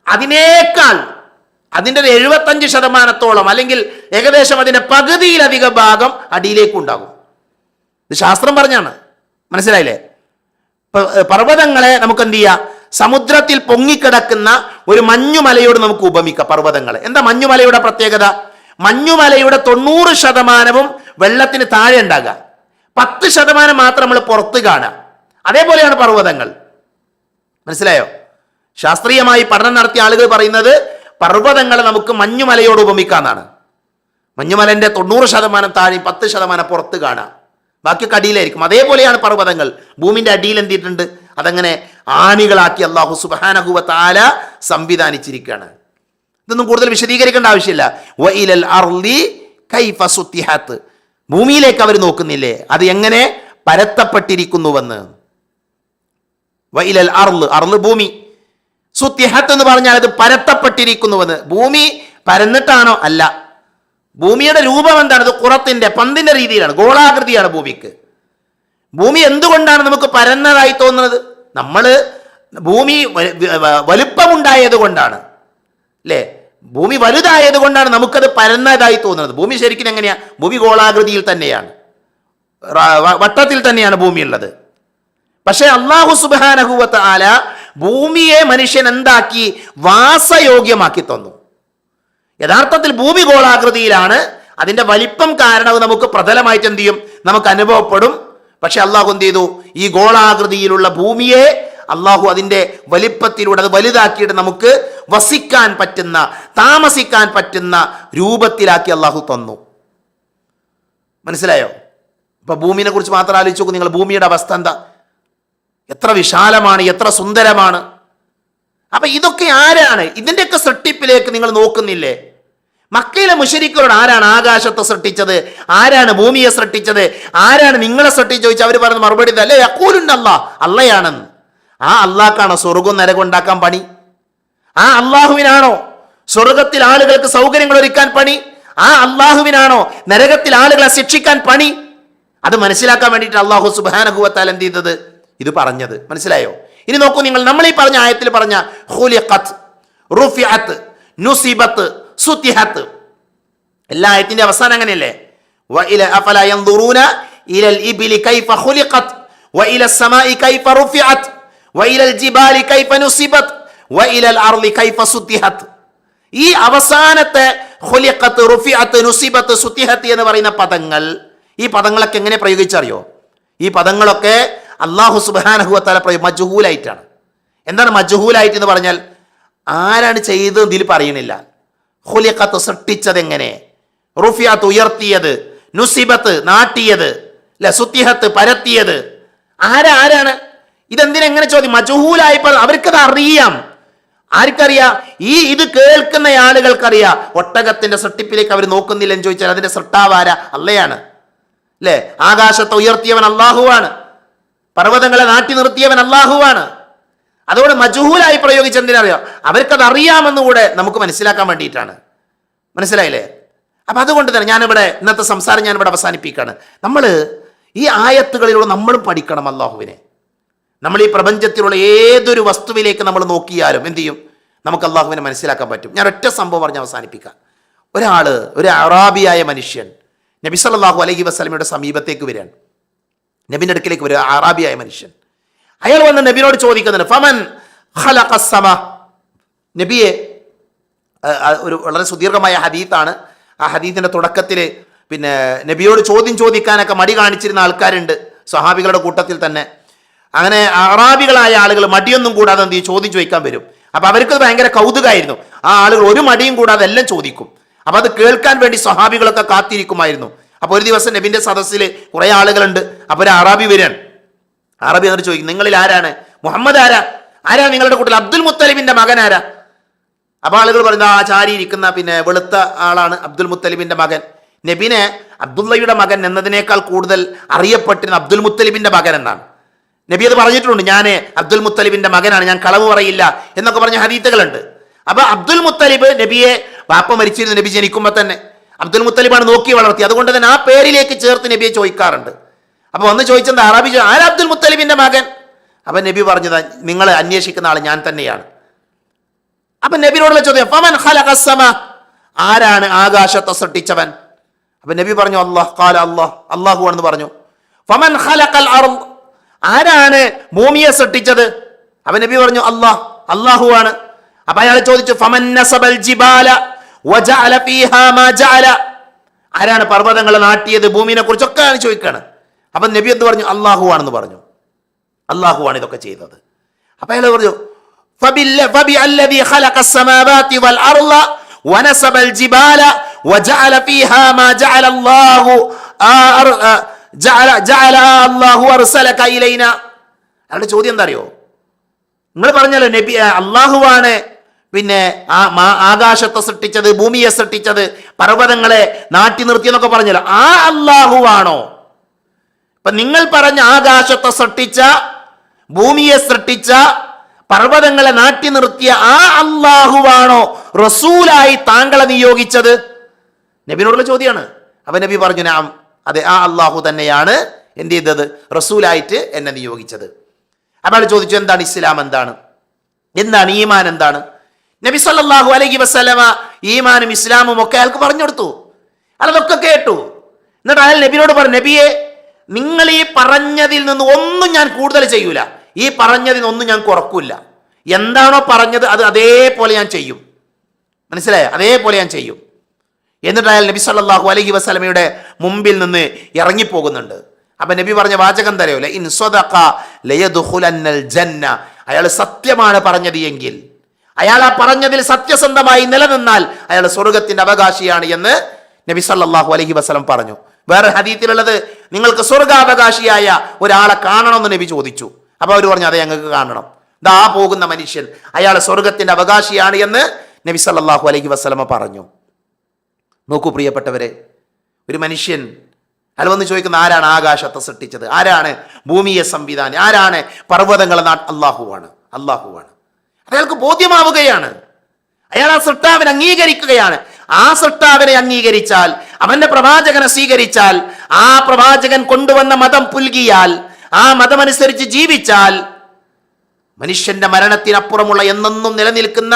അതിനേക്കാൾ അതിൻ്റെ 75% അല്ലെങ്കിൽ ഏകദേശം അതിൻ്റെ പകുതിയിലധികം ഭാഗം അടിയിലേക്കുണ്ടാകും. ഇത് ശാസ്ത്രം പറഞ്ഞാണ്. മനസ്സിലായില്ലേ? പർവ്വതങ്ങളെ നമുക്ക് എന്ത് ചെയ്യാം? സമുദ്രത്തിൽ പൊങ്ങിക്കിടക്കുന്ന ഒരു മഞ്ഞുമലയോട് നമുക്ക് ഉപമിക്കാം പർവ്വതങ്ങളെ. എന്താ മഞ്ഞുമലയുടെ പ്രത്യേകത? മഞ്ഞുമലയുടെ 90% വെള്ളത്തിന് താഴെ ഉണ്ടാകുക, 10% മാത്രം നമ്മൾ പുറത്ത് കാണുക. അതേപോലെയാണ് പർവ്വതങ്ങൾ. മനസ്സിലായോ? ശാസ്ത്രീയമായി പഠനം നടത്തിയ ആളുകൾ പറയുന്നത് പർവ്വതങ്ങളെ നമുക്ക് മഞ്ഞുമലയോട് ഉപമിക്കാന്നാണ്. മഞ്ഞുമലന്റെ 90% താഴെ 10% പുറത്ത് കാണാം, ബാക്കിയൊക്കെ അടിയിലായിരിക്കും. അതേപോലെയാണ് പർവ്വതങ്ങൾ. ഭൂമിന്റെ അടിയിൽ എന്തിട്ടുണ്ട്? അതങ്ങനെ ആണികളാക്കി അല്ലാഹു സുബ്ഹാനഹു വ തആല സംവിധാനിച്ചിരിക്കുകയാണ്. ഇതൊന്നും കൂടുതൽ വിശദീകരിക്കേണ്ട ആവശ്യമില്ല. വഇലൽ അർളി കൈഫ സുത്തിഹത്, ഭൂമിയിലേക്ക് അവർ നോക്കുന്നില്ലേ അത് എങ്ങനെ പരത്തപ്പെട്ടിരിക്കുന്നുവെന്ന്. വഇലൽ അർള് ഭൂമി, സുത്തിഹത്ത് എന്ന് പറഞ്ഞാൽ അത് പരത്തപ്പെട്ടിരിക്കുന്നുവെന്ന്. ഭൂമി പരന്നിട്ടാണോ? അല്ല, ഭൂമിയുടെ രൂപം എന്താണ്? ഇത് ഖുറത്തിന്റെ പന്തിന്റെ രീതിയിലാണ്, ഗോളാകൃതിയാണ് ഭൂമിക്ക്. ഭൂമി എന്തുകൊണ്ടാണ് നമുക്ക് പരന്നതായി തോന്നുന്നത്? ഭൂമി വലുപ്പമുണ്ടായത് കൊണ്ടാണ്, അല്ലേ? ഭൂമി വലുതായത് കൊണ്ടാണ് നമുക്കത് പരന്നതായി തോന്നുന്നത്. ഭൂമി ശരിക്കും എങ്ങനെയാ? ഭൂമി ഗോളാകൃതിയിൽ തന്നെയാണ്, വട്ടത്തിൽ തന്നെയാണ് ഭൂമി ഉള്ളത്. പക്ഷേ അല്ലാഹു സുബ്ഹാനഹു വ തആല ഭൂമിയെ മനുഷ്യൻ എന്താക്കി? വാസയോഗ്യമാക്കി തന്നു. യഥാർത്ഥത്തിൽ ഭൂമി ഗോളാകൃതിയിലാണ്. അതിന്റെ വലിപ്പം കാരണം നമുക്ക് പ്രതലമായിട്ട് എന്ത് ചെയ്യും? നമുക്ക് അനുഭവപ്പെടും. പക്ഷെ അള്ളാഹു എന്ത് ചെയ്തു? ഈ ഗോളാകൃതിയിലുള്ള ഭൂമിയെ അള്ളാഹു അതിന്റെ വലിപ്പത്തിലൂടെ അത് വലുതാക്കിയിട്ട് നമുക്ക് വസിക്കാൻ പറ്റുന്ന, താമസിക്കാൻ പറ്റുന്ന രൂപത്തിലാക്കി അള്ളാഹു തന്നു. മനസ്സിലായോ? ഇപ്പൊ ഭൂമിയെ കുറിച്ച് മാത്രം ആലോചിച്ച് നോക്കൂ നിങ്ങൾ. ഭൂമിയുടെ അവസ്ഥ എന്താ? എത്ര വിശാലമാണ്, എത്ര സുന്ദരമാണ്. അപ്പൊ ഇതൊക്കെ ആരാണ്? ഇതിന്റെയൊക്കെ സൃഷ്ടിപ്പിലേക്ക് നിങ്ങൾ നോക്കുന്നില്ലേ? മക്കയിലെ മുശ്രിക്കുകളോട് ആരാണ് ആകാശത്തെ സൃഷ്ടിച്ചത്, ആരാണ് ഭൂമിയെ സൃഷ്ടിച്ചത്, ആരാണ് നിങ്ങളെ സൃഷ്ടിച്ചു ചോദിച്ചാൽ അവർ പറയുന്ന മറുപടി അല്ലേ, യഖൂലുന്ന അല്ലാഹ്, അള്ളയാണെന്ന്. ആ അള്ളാഹ്ക്കാണോ സ്വർഗവും നരകം ഉണ്ടാക്കാൻ പണി? ആ അള്ളാഹുവിനാണോ സ്വർഗത്തിൽ ആളുകൾക്ക് സൗകര്യങ്ങൾ ഒരുക്കാൻ പണി? ആ അള്ളാഹുവിനാണോ നരകത്തിൽ ആളുകളെ ശിക്ഷിക്കാൻ പണി? അത് മനസ്സിലാക്കാൻ വേണ്ടിയിട്ട് അള്ളാഹു സുബ്ഹാനഹു വ തആല എന്ത് ചെയ്തത്? ഇത് പറഞ്ഞത്. മനസ്സിലായോ? ഇനി നോക്കൂ നിങ്ങൾ, നമ്മൾ ഈ പറഞ്ഞ ആയത്തിൽ പറഞ്ഞ ഖുലിഖത്ത്, റുഫിഅത്ത്, നുസിബത്ത്, സുത്തിഹത്ത്, എല്ലാ ആയത്തിന്റെ അവസാനം അങ്ങനെയല്ലേ? അഫലാ യൻദുറൂന ഇലൽ ഇബ്ലി കൈഫ ഖുലിഖത്ത് വഇല സമാഇ കൈഫ റുഫിഅത്ത് വഇലൽ ജിബാലി കൈഫ നുസിബത്ത് വഇലൽ അർളി കൈഫ സുത്തിഹത്ത്. ഈ അവസാനത്തെ ഖുലിഖത്ത്, റുഫിഅത്ത്, നുസിബത്ത്, സുത്തിഹത്ത് എന്ന് പറയുന്ന പദങ്ങൾ, ഈ പദങ്ങളൊക്കെ എങ്ങനെ പ്രയോഗിച്ചറിയോ? ഈ പദങ്ങളൊക്കെ അല്ലാഹു സുബ്ഹാനഹു വ തആല മജ്ഹൂലായിട്ടാണ്. എന്താണ് മജ്ഹൂലായിട്ട് എന്ന് പറഞ്ഞാൽ? ആരാണ് ചെയ്തത് ഇതിൽ പറയണില്ല. ഖുലിഖത്ത് സൃഷ്ടിച്ചത് എങ്ങനെ, റുഫിഅത്ത് ഉയർത്തിയത്, നുസിബത്ത് നാട്ടിയത്, സുത്തിഹത്ത് പരത്തിയത്, ആരാണ്? ഇതെന്തിനെങ്ങനെ ചോദ്യം? മജ്ഹൂലായപ്പോൾ അവർക്കത് അറിയാം. ആർക്കറിയാം? ഇത് കേൾക്കുന്ന ആളുകൾക്കറിയാം. ഒട്ടകത്തിന്റെ സൃഷ്ടിപ്പിലേക്ക് അവർ നോക്കുന്നില്ലെന്ന് ചോദിച്ചാൽ അതിന്റെ സൃഷ്ടാവാര? അള്ളയാണ്, അല്ലേ? ആകാശത്തെ ഉയർത്തിയവൻ അള്ളാഹുവാണ്, പർവ്വതങ്ങളെ നാട്ടി നിർത്തിയവൻ അള്ളാഹുവാണ്. അതോടെ മജ്ഹൂലായി പ്രയോഗിച്ചെന്തിനറിയാം? അവർക്കത് അറിയാമെന്നുകൂടെ നമുക്ക് മനസ്സിലാക്കാൻ വേണ്ടിയിട്ടാണ്. മനസ്സിലായില്ലേ? അപ്പൊ അതുകൊണ്ട് തന്നെ ഞാനിവിടെ ഇന്നത്തെ സംസാരം ഞാനിവിടെ അവസാനിപ്പിക്കുകയാണ്. നമ്മൾ ഈ ആയത്തുകളിലൂടെ നമ്മളും പഠിക്കണം അള്ളാഹുവിനെ. നമ്മൾ ഈ പ്രപഞ്ചത്തിലുള്ള ഏതൊരു വസ്തുവിലേക്ക് നമ്മൾ നോക്കിയാലും എന്ത് ചെയ്യും? നമുക്ക് അള്ളാഹുവിനെ മനസ്സിലാക്കാൻ പറ്റും. ഞാൻ ഒറ്റ സംഭവം പറഞ്ഞ് അവസാനിപ്പിക്കാം. ഒരു അറാബിയായ മനുഷ്യൻ നബി സല്ലല്ലാഹു അലൈഹി വസല്ലമയുടെ സമീപത്തേക്ക് വരികയാണ്. നബിന്റെ അടുക്കിലേക്ക് വരിക അറാബിയായ മനുഷ്യൻ. അയാൾ വന്ന് നബിയോട് ചോദിക്കുന്നുണ്ട്, ഫമൻ ഖലഖസ് സമ. നബിയെ, ഒരു വളരെ സുദീർഘമായ ഹദീത്താണ്. ആ ഹദീത്തിന്റെ തുടക്കത്തിൽ പിന്നെ നബിയോട് ചോദ്യം ചോദിക്കാനൊക്കെ മടി കാണിച്ചിരുന്ന ആൾക്കാരുണ്ട് സ്വഹാബികളുടെ കൂട്ടത്തിൽ തന്നെ. അങ്ങനെ അറാബികളായ ആളുകൾ മടിയൊന്നും കൂടാതെ എന്ത് ചെയ്യും? ചോദ്യം ചോദിക്കാൻ വരും. അപ്പൊ അവർക്ക് ഭയങ്കര കൗതുകമായിരുന്നു. ആ ആളുകൾ ഒരു മടിയും കൂടാതെ എല്ലാം ചോദിക്കും. അപ്പൊ അത് കേൾക്കാൻ വേണ്ടി സ്വഹാബികളൊക്കെ കാത്തിരിക്കുമായിരുന്നു. അപ്പൊ ഒരു ദിവസം നബിന്റെ സദസ്സിൽ കുറെ ആളുകളുണ്ട്. അപ്പൊ ഒരു അറാബി വരികയാണ്. അറബി എന്നിട്ട് ചോദിക്കും, നിങ്ങളിൽ ആരാണ്? മുഹമ്മദ് ആരാ നിങ്ങളുടെ കൂട്ടത്തിൽ? അബ്ദുൽ മുത്തലിബിന്റെ മകൻ ആരാ? അപ്പൊ ആളുകൾ പറയുന്നത് ആ ചാരി ഇരിക്കുന്ന പിന്നെ വെളുത്ത ആളാണ് അബ്ദുൽ മുത്തലിബിന്റെ മകൻ. നബിനെ അബ്ദുള്ളയുടെ മകൻ എന്നതിനേക്കാൾ കൂടുതൽ അറിയപ്പെട്ടിരുന്ന അബ്ദുൽ മുത്തലിബിന്റെ മകൻ എന്നാണ്. നബി അത് പറഞ്ഞിട്ടുണ്ട്, ഞാൻ അബ്ദുൽ മുത്തലിബിന്റെ മകനാണ്, ഞാൻ കളവ് പറയില്ല എന്നൊക്കെ പറഞ്ഞ ഹദീത്തുകളുണ്ട്. അപ്പൊ അബ്ദുൽ മുത്തലിബ് നബിയെ വാപ്പ മരിച്ചിരുന്നു നബി ജനിക്കുമ്പോൾ തന്നെ. അബ്ദുൽ മുത്തലിബാണ് നോക്കി വളർത്തി. അതുകൊണ്ട് തന്നെ ആ പേരിലേക്ക് ചേർത്ത് നബിയെ ചോദിക്കാറുണ്ട്. അപ്പൊ വന്ന് ചോദിച്ചത് അറാബി, ആരാ അബ്ദുൽ മുത്തലിബിന്റെ മകൻ? അപ്പൊ നബി പറഞ്ഞത്, നിങ്ങൾ അന്വേഷിക്കുന്ന ആൾ ഞാൻ തന്നെയാണ്. അപ്പൊ നബിയോടുള്ള ചോദ്യം, ഫമൻ ഖലഖസ് സമ, ആരാണ് ആകാശത്തെ സൃഷ്ടിച്ചവൻ? അപ്പൊ നബി പറഞ്ഞു, അല്ലാഹ്. ഖാല അല്ലാഹ്, അല്ലാഹു ആണെന്ന് പറഞ്ഞു. ഫമൻ ഖലഖൽ അർദ്, ആരാണ് ഭൂമിയെ സൃഷ്ടിച്ചത്? അപ്പൊ നബി പറഞ്ഞു, അല്ലാഹ്, അല്ലാഹു ആണ്. അപ്പൊ അയാൾ ചോദിച്ചു, ഫമൻ നസബൽ ജിബാല വജഅല ഫീഹാ മാ ജഅല, ആരാണ് പർവ്വതങ്ങളെ നാട്ടിയത്? ഭൂമിയെ കുറിച്ചൊക്കെ ചോദിക്കാണ്. അപ്പൊ നബി എന്ത് പറഞ്ഞു? അല്ലാഹു ആണെന്ന് പറഞ്ഞു. അല്ലാഹു ആണ് ഇതൊക്കെ ചെയ്തത്. അപ്പൊ അയാൾ പറഞ്ഞു, ഫബിഅല്ലദീ ഖലഖസ് സമാവാതി വൽ അർള വനസബൽ ജിബാല വജഅല ഫീഹാ മാ ജഅല അല്ലാഹു ജഅല അല്ലാഹു അർസലക ഇലൈനാ. അയാളുടെ ചോദ്യം എന്താ അറിയോ? നിങ്ങൾ പറഞ്ഞല്ലോ നബി അല്ലാഹുവാണ് പിന്നെ ആകാശത്തെ സൃഷ്ടിച്ചത്, ഭൂമിയെ സൃഷ്ടിച്ചത്, പർവ്വതങ്ങളെ നാട്ടി നിർത്തിയെന്നൊക്കെ പറഞ്ഞല്ലോ. ആ അല്ലാഹുവാണോ? ഇപ്പൊ നിങ്ങൾ പറഞ്ഞ ആകാശത്തെ സൃഷ്ടിച്ച, ഭൂമിയെ സൃഷ്ടിച്ച, പർവ്വതങ്ങളെ നാട്ടി നിർത്തിയ ആ അല്ലാഹുവാണോ റസൂലായി താങ്കളെ നിയോഗിച്ചത്? നബിയോടുള്ള ചോദ്യമാണ്. അപ്പം നബി പറഞ്ഞു, നാം, അതെ, ആ അള്ളാഹു തന്നെയാണ് എന്ത് ചെയ്തത്, റസൂലായിട്ട് എന്നെ നിയോഗിച്ചത്. അപ്പോൾ അയാൾ ചോദിച്ചു, എന്താണ് ഇസ്ലാം, എന്താണ് ഈമാൻ, എന്താണ്? നബി സല്ലല്ലാഹു അലൈഹി വസല്ലമ ഈമാനും ഇസ്ലാമും ഒക്കെ അയാൾക്ക് പറഞ്ഞു കൊടുത്തു. അതൊക്കെ കേട്ടു. എന്നിട്ട് അയാൾ നബിയോട് പറഞ്ഞു, നബിയെ, നിങ്ങൾ ഈ പറഞ്ഞതിൽ നിന്ന് ഒന്നും ഞാൻ കൂടുതൽ ചെയ്യൂല, ഈ പറഞ്ഞതിൽ ഒന്നും ഞാൻ കുറക്കൂല. എന്താണോ പറഞ്ഞത് അത് അതേപോലെ ഞാൻ ചെയ്യും. മനസ്സിലായോ? അതേപോലെ ഞാൻ ചെയ്യും. എന്നിട്ട് അയാൾ നബി സല്ലല്ലാഹു അലൈഹി വസല്ലമയുടെ മുമ്പിൽ നിന്ന് ഇറങ്ങിപ്പോകുന്നുണ്ട്. അപ്പൊ നബി പറഞ്ഞ വാചകം തരയൂല, ഇൻ സ്വദഖ ലയദ്ഖുലന്നൽ ജന്ന. അയാൾ സത്യമാണ് പറഞ്ഞത് എങ്കിൽ, അയാൾ ആ പറഞ്ഞതിൽ സത്യസന്ധമായി നിലനിന്നാൽ അയാൾ സ്വർഗത്തിന്റെ അവകാശിയാണ് എന്ന് നബി സല്ലല്ലാഹു അലൈഹി വസല്ലം പറഞ്ഞു. വേറെ ഹദീസിലുള്ളത്, നിങ്ങൾക്ക് സ്വർഗാവകാശിയായ ഒരാളെ കാണണമെന്ന് നബി ചോദിച്ചു. അപ്പൊ അവർ പറഞ്ഞു, അതെ, ഞങ്ങൾക്ക് കാണണം. ദാ പോകുന്ന മനുഷ്യൻ, അയാൾ സ്വർഗത്തിന്റെ അവകാശിയാണ് എന്ന് നബി സല്ലല്ലാഹു അലൈഹി വസല്ലമ പറഞ്ഞു. നോക്കൂ പ്രിയപ്പെട്ടവരെ, ഒരു മനുഷ്യൻ അയാൾ വന്ന് ചോദിക്കുന്ന, ആരാണ് ആകാശത്തെ സൃഷ്ടിച്ചത്, ആരാണ് ഭൂമിയെ സംവിധാനം, ആരാണ് പർവ്വതങ്ങളെ അള്ളാഹുവാണ്. അയാൾക്ക് ബോധ്യമാവുകയാണ്. അയാൾ ആ സൃഷ്ടാവിനെ അംഗീകരിക്കുകയാണ്. ആ സൃഷ്ടാവിനെ അംഗീകരിച്ചാൽ, അവന്റെ പ്രവാചകനെ സ്വീകരിച്ചാൽ, ആ പ്രവാചകൻ കൊണ്ടുവന്ന മതം പുൽകിയാൽ, ആ മതമനുസരിച്ച് ജീവിച്ചാൽ, മനുഷ്യന്റെ മരണത്തിനപ്പുറമുള്ള എന്നെന്നും നിലനിൽക്കുന്ന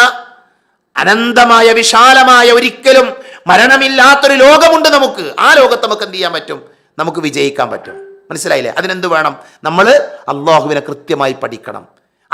അനന്തമായ വിശാലമായ ഒരിക്കലും മരണമില്ലാത്തൊരു ലോകമുണ്ട് നമുക്ക്. ആ ലോകത്ത് നമുക്ക് എന്ത് ചെയ്യാൻ പറ്റും? നമുക്ക് വിജയിക്കാൻ പറ്റും. മനസ്സിലായില്ലേ? അതിനെന്ത് വേണം? നമ്മൾ അള്ളാഹുവിനെ കൃത്യമായി പഠിക്കണം.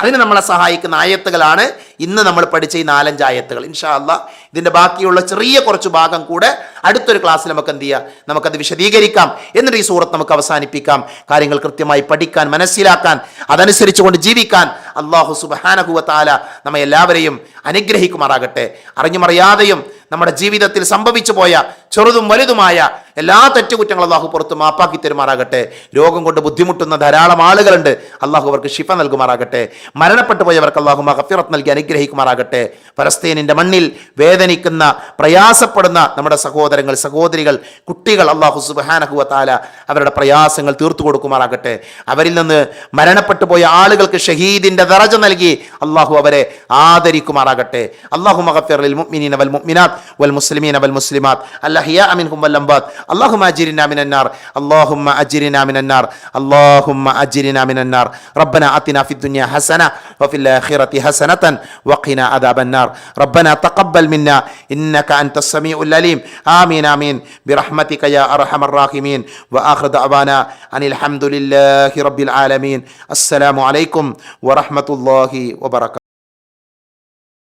അതിന് നമ്മളെ സഹായിക്കുന്ന ആയത്തുകളാണ് ഇന്ന് നമ്മൾ പഠിച്ച ഈ 4-5 ആയത്തുകൾ. ഇൻഷാ അല്ലാഹ് ഇതിൻ്റെ ബാക്കിയുള്ള ചെറിയ കുറച്ച് ഭാഗം കൂടെ അടുത്തൊരു ക്ലാസ്സിൽ നമുക്ക് എന്ത് ചെയ്യാം, നമുക്കത് വിശദീകരിക്കാം. എന്നിട്ട് ഈ സൂറത്ത് നമുക്ക് അവസാനിപ്പിക്കാം. കാര്യങ്ങൾ കൃത്യമായി പഠിക്കാൻ, മനസ്സിലാക്കാൻ, അതനുസരിച്ച് കൊണ്ട് ജീവിക്കാൻ അല്ലാഹു സുബ്ഹാനഹു വ തആല നമ്മെ എല്ലാവരെയും അനുഗ്രഹിക്കുമാറാകട്ടെ. അറിഞ്ഞുമറിയാതെയും നമ്മുടെ ജീവിതത്തിൽ സംഭവിച്ചു പോയ ചെറുതും വലുതുമായ എല്ലാ തെറ്റുകുറ്റങ്ങളും അള്ളാഹു പുറത്ത് മാപ്പാക്കി തരുമാറാകട്ടെ. രോഗം കൊണ്ട് ബുദ്ധിമുട്ടുന്ന ധാരാളം ആളുകളുണ്ട്, അള്ളാഹു അവർക്ക് ശിഫ നൽകുമാറാകട്ടെ. മരണപ്പെട്ടു പോയവർക്ക് അള്ളാഹു മഗ്ഫിറത്ത് നൽകി അനുഗ്രഹിക്കുമാറാകട്ടെ. ഫലസ്തീനിന്റെ മണ്ണിൽ വേദനിക്കുന്ന, പ്രയാസപ്പെടുന്ന നമ്മുടെ സഹോദരങ്ങൾ, സഹോദരികൾ, കുട്ടികൾ അള്ളാഹു സുബ്ഹാനഹു വ തആല അവരുടെ പ്രയാസങ്ങൾ തീർത്തു കൊടുക്കുമാറാകട്ടെ. അവരിൽ നിന്ന് മരണപ്പെട്ടു പോയ ആളുകൾക്ക് ഷഹീദിന്റെ ദറജ നൽകി അള്ളാഹു അവരെ ആദരിക്കുമാറാകട്ടെ. അല്ലാഹു മഗ്ഫിർ ലിൽ മുഅ്മിനീന വൽ മുഅ്മിനാത്ത് വൽ മുസ്ലിമീന വൽ മുസ്ലിമാത്ത് അൽഅഹ്യാഅ മിൻഹും വൽ അംവാത്ത്. അല്ലാഹുമ്മ അജിർനാ മിനൻ നാർ, അല്ലാഹുമ്മ അജിർനാ മിനൻ നാർ, അല്ലാഹുമ്മ അജിർനാ മിനൻ നാർ. റബ്ബനാ ആതിനാ ഫിദ് ദുനിയ ഹസന വഫിൽ ആഖിറതി ഹസനതൻ വഖിനാ അദാബൻ നാർ. റബ്ബനാ തഖബ്ബൽ മിന്നാ ഇന്നക അൻതസ് സമീഉൽ അലീം. ആമീൻ ആമീൻ ബിറഹ്മതിക യാ അർഹമർ റഹീമീൻ. വആഖിറു ദഅവാനാ അനിൽ ഹംദുലില്ലാഹി റബ്ബിൽ ആലമീൻ. അസ്സലാമു അലൈക്കും വറഹ്മത്തുള്ളാഹി വബറകാതുഹു.